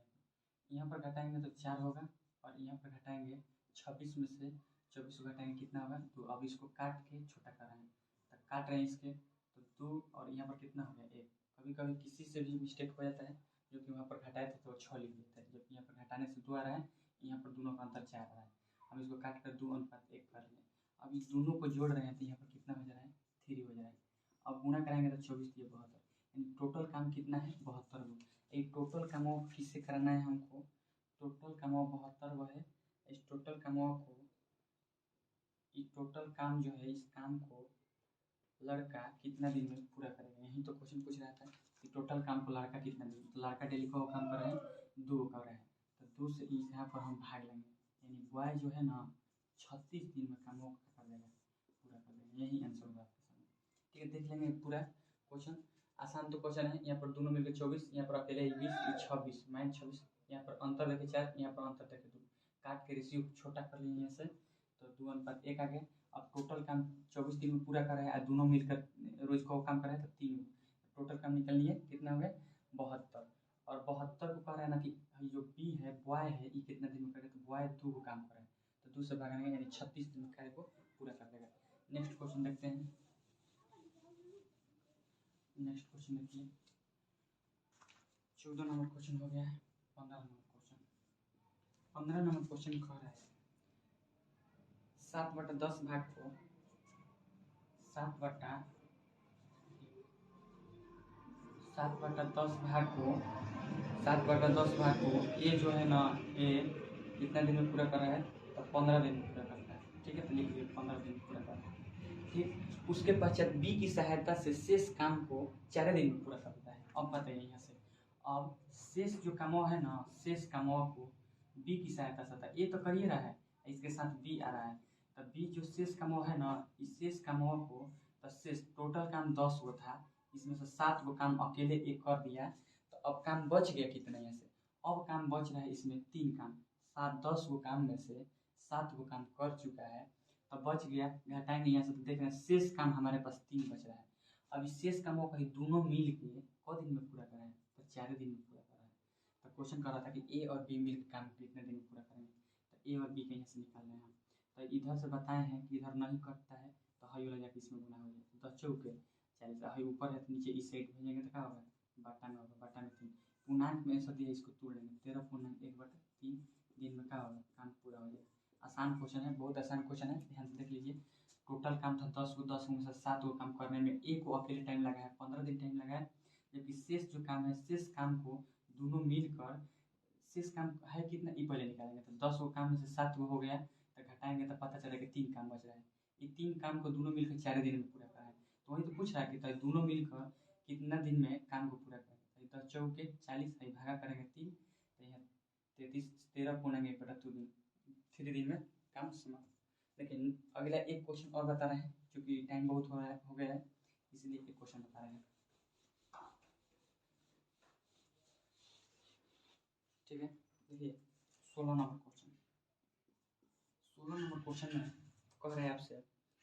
यहाँ पर घटाएंगे तो 4 होगा, और यहाँ पर घटाएंगे 26 में से 24 को घटाएंगे कितना होगा 2। अब इसको काट के छोटा कर रहे हैं, तो काट रहे हैं इसके, तो 2 और यहाँ पर कितना हो गया 1। कभी कभी किसी से भी मिस्टेक हो जाता है, जो कि वहाँ पर घटाए थे तो 6 लिख देता है, जबकि यहाँ पर घटाने से 2 आ रहा है, यहाँ पर दोनों का अंतर 4 आ रहा है। हम इसको काट कर 2:1 कर लें। अब इस दोनों को जोड़ रहे हैं तो यहाँ पर कितना हो जा रहा है 3 हो जा रहा है। अब गुणा कराएंगे तो 24 दिए 72, यानी टोटल काम कितना है 72 गो। एक टोटल काम किससे कराना है हमको, टोटल काम 72 वो है। इस टोटल काम को, इस टोटल काम जो है, इस काम को लड़का कितना दिन में पूरा करेगा। यही तो क्वेश्चन पूछ रहा था कि टोटल काम को लड़का कितना दिन। तो लड़का डेली को काम कर रहे हैं 2 कर रहे हैं, तो 2 से यहाँ पर हम भाग लेंगे, यानी बॉय जो है ना 36 दिन में काम कर देगा, पूरा कर देगा। यही आंसर होगा आपके सामने। ठीक है, देख लेंगे पूरा क्वेश्चन। आसान तो क्वेश्चन है। यहाँ पर दोनों मिलकर 24, यहाँ पर अकेले 20, 26 माइन 26, यहाँ पर अंतर देखे 4, यहाँ पर अंतर देखे 2। काट के रेशियो छोटा कर लिए यहाँ से, तो 2:1 आ गया। अब टोटल काम 24 दिन में पूरा कर रहा है, और दोनों मिलकर रोज को काम कर रहे हैं, तो 3। टोटल काम निकल लिए कितना हो गया 72। और 72 को कह रहा है ना कि जो बी है बॉय है, ये कितना दिन में करेगा, तो बॉय 2 को काम कर रहा है, तो 2 से भागेंगे, यानी 36 दिन में कार्य को पूरा कर देगा। नेक्स्ट क्वेश्चन देखते हैं। नेक्स्ट क्वेश्चन देखिए, 14 नंबर क्वेश्चन हो गया है। 15 नंबर क्वेश्चन, 15 नंबर क्वेश्चन कह रहा है 7/10 भाग को 7/10 भाग को 7/10 भाग को ए जो है ना, ए कितना दिन में पूरा कर रहा है, तो 15 दिन में पूरा करता है। ठीक है, तो लिख लीजिए 15 दिन में पूरा करता है। ठीक, उसके पश्चात बी की सहायता से शेष काम को 4 दिन में पूरा करता है। अब बताइए यहाँ से, अब शेष जो कामों है ना, शेष कामों को बी की सहायता से, ए तो कर ही रहा है, इसके साथ बी आ रहा है, तो बी जो शेष कामों है ना, इस शेष कामों को, तो शेष टोटल काम 10 गो था, इसमें से 7 गो काम अकेले एक कर दिया, तो अब काम बच गया कितना यहाँ से, अब काम बच रहा है इसमें 3 काम। 10 गो काम में से 7 गो काम कर चुका है, तो बच गया, घटाएंगे यहाँ से तो देख रहे हैं शेष काम हमारे पास 3 बच रहा है। अब इस शेष कामों को दोनों मिल के दिन में पूरा कराएं, तो 4 दिन में पूरा कराएं। तो क्वेश्चन कर रहा था कि ए और बी मिल के काम कितने दिन में पूरा करेंगे, तो ए और बी का यहाँ से निकाल रहे हैं हम। तो इधर से बताए हैं कि इधर नहीं कटता है, तो हाई वाला जाके इसमें गुना हो जाए, 10 चौके 40, हाई ऊपर है तो नीचे इस साइड भेजेंगे तो क्या होगा बटा में होगा, बटा में 3 पूर्णांक में ऐसा दिया, इसको तोड़ लेंगे 13/1/3 दिन में क्या होगा काम पूरा हो जाएगा। आसान क्वेश्चन है, बहुत आसान क्वेश्चन है, ध्यान से देख लीजिए। टोटल काम था 10 गो, 10 में से 7 गो काम करने में ए को अकेले टाइम लगा है 15 दिन टाइम लगा है, जबकि शेष जो काम है, शेष काम को दोनों मिलकर, शेष काम है कितना ई पहले निकालेंगे, तो 10 गो काम में से 7 गो हो गया, तो घटाएंगे तो पता चलेगा 3 काम बच रहा है। ये 3 काम को दोनों मिलकर 4 दिन में पूरा करा है। तो वही तो पूछ रहा है कि तो दोनों मिलकर कितना दिन में काम को पूरा करें, 10 चौके 40 है, भागा करेंगे 3 तो यहाँ 33 13 पूर्णांक 1/2 दिन, 3 दिन में काम समाप्त। लेकिन अगला एक क्वेश्चन और बता रहे हैं, क्योंकि टाइम बहुत हो गया है, इसलिए एक क्वेश्चन बता रहे हैं। ठीक है, देखिए 16 नंबर क्वेश्चन। 16 नंबर क्वेश्चन में कह रहे हैं आपसे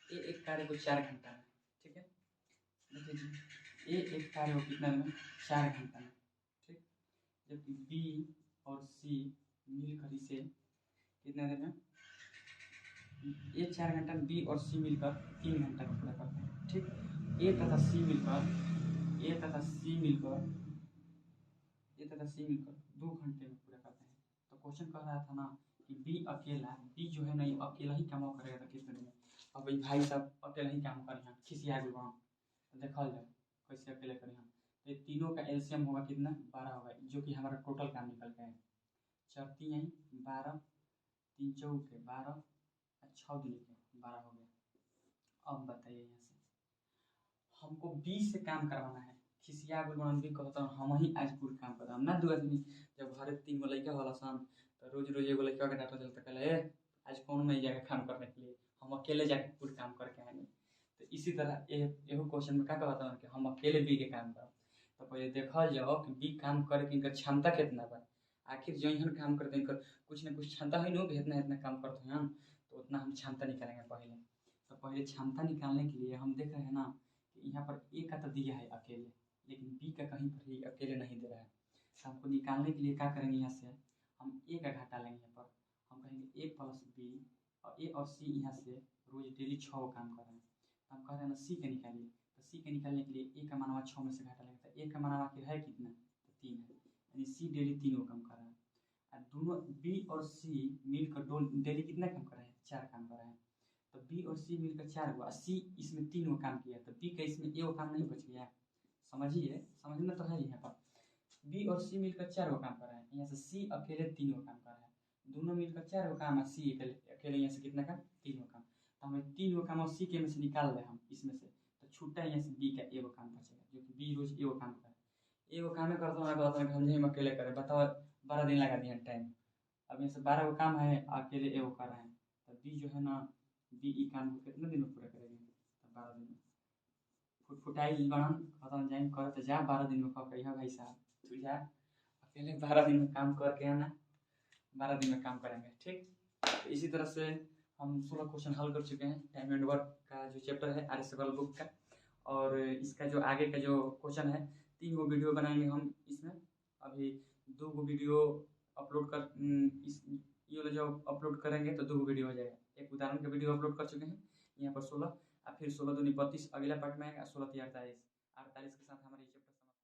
एक कार्य को 4 घंटा में, ठीक है, देखिए जी एक कार्य को कितना में 4 घंटा में, ठीक, जबकि बी और सी मिलकर इसे कितना देर में, ये 4 घंटा में बी और सी मिलकर 3 घंटा में पूरा करते हैं, ठीक। ए तथा सी मिलकर 2 घंटे में पूरा करते हैं। तो क्वेश्चन कह रहा था ना कि बी जो है ना ये अकेला ही काम करेगा था कितने दिन में। अब भाई साहब अकेला ही काम करें हैं, खिसिया गुण देखल जाए कैसे अकेले करें हम। तो ये तीनों का एलसीएम होगा कितना 12 होगा, जो कि हमारा टोटल काम निकल गया है। 4 3 12 3 चौके 12 6 दिन के 12 हो गया। अब बताइए यहाँ से हमको बी से काम करवाना है, खिसिया गुण भी कहता हूँ हम ही आज पूरा काम करता हूँ ना। 2 आदमी जब घर 3 गो लड़का होला सन तो रोज रोज एगो लड़का के डांटा चलता कहले आज कौन नहीं जाएगा काम करने के लिए, हम अकेले जाके पूरा काम करके आएंगे। तो इसी तरह एगो क्वेश्चन में क्या कहता हूँ कि हम अकेले बी के काम करब। तो पहले देखल जाओ कि बी काम करे के इनका क्षमता कितना बा, आखिर जो यहाँ काम करते हैं कुछ ना कुछ क्षमता है ना कि इतना इतना काम करते हैं हम, तो उतना हम क्षमता निकालेंगे पहले। तो पहले क्षमता निकालने के लिए हम देख रहे हैं ना कि यहाँ पर ए का तो दिया है अकेले, लेकिन बी का कहीं पर ही अकेले नहीं दे रहा है। तो हमको निकालने के लिए क्या करेंगे, यहाँ से हम ए का घाटा लेंगे, यहाँ पर हम कहेंगे ए प्लस बी और ए और सी यहाँ से रोज डेली 6 काम कर रहे हैं। तो हम कह रहे हैं ना सी के निकालिए, तो सी के निकालने के लिए ए का मानवा 6 में से घाटा लेंगे। तो ए का मानवा आखिर है कितना, तो 3 है, यानी सी डेली 3 काम कर रहा है। और दोनों बी और सी मिलकर डेली कितना काम कर रहे हैं, 4 काम कर रहे हैं। तो बी और सी मिलकर 4 हुआ, सी इसमें 3 काम किया, तो बी का इसमें ए काम नहीं बच गया। समझिए, समझना तो है। यहाँ पर बी और सी मिलकर 4 काम कर रहे हैं, यहाँ से सी अकेले 3 काम कर रहे हैं, दोनों मिलकर 4 काम है, सी अकेले यहाँ से कितना काम 3 काम। तो हमें 3 काम और सी के में से निकाल रहे हम इसमें से, तो छूटा यहाँ से बी का एगो काम बचेगा, जो कि बी रोज एगो काम करे, एगो काम करता हूँ हम अकेले करें, बताओ 12 दिन लगा दिया टाइम। अब यहाँ से 12 गो काम है, अकेले एगो कर रहे हैं, तो बी जो है ना बी ई काम को कितने दिन में पूरा करेंगे, तो 12 दिन में। फुटफुटाई गणन खत्म जाए कर तो जा 12 दिन में कह भाई साहब तू जा अकेले 12 दिन में काम करके आना, 12 दिन में काम करेंगे, ठीक। तो इसी तरह से हम 16 क्वेश्चन हल कर चुके हैं टाइम एंड वर्क का जो चैप्टर है आर्यसफल बुक का। और इसका जो आगे का जो क्वेश्चन है 3 गो वीडियो बनाएंगे हम इसमें। अभी 2 गो वीडियो अपलोड कर ये वाला जो अपलोड करेंगे तो 2 गो वीडियो हो जाएगा। एक उदाहरण का वीडियो अपलोड कर चुके हैं यहाँ पर 16, और फिर 16 दूनी 32 अगला पार्ट में आएगा, 16 3 48 के साथ हमारे चैप्टर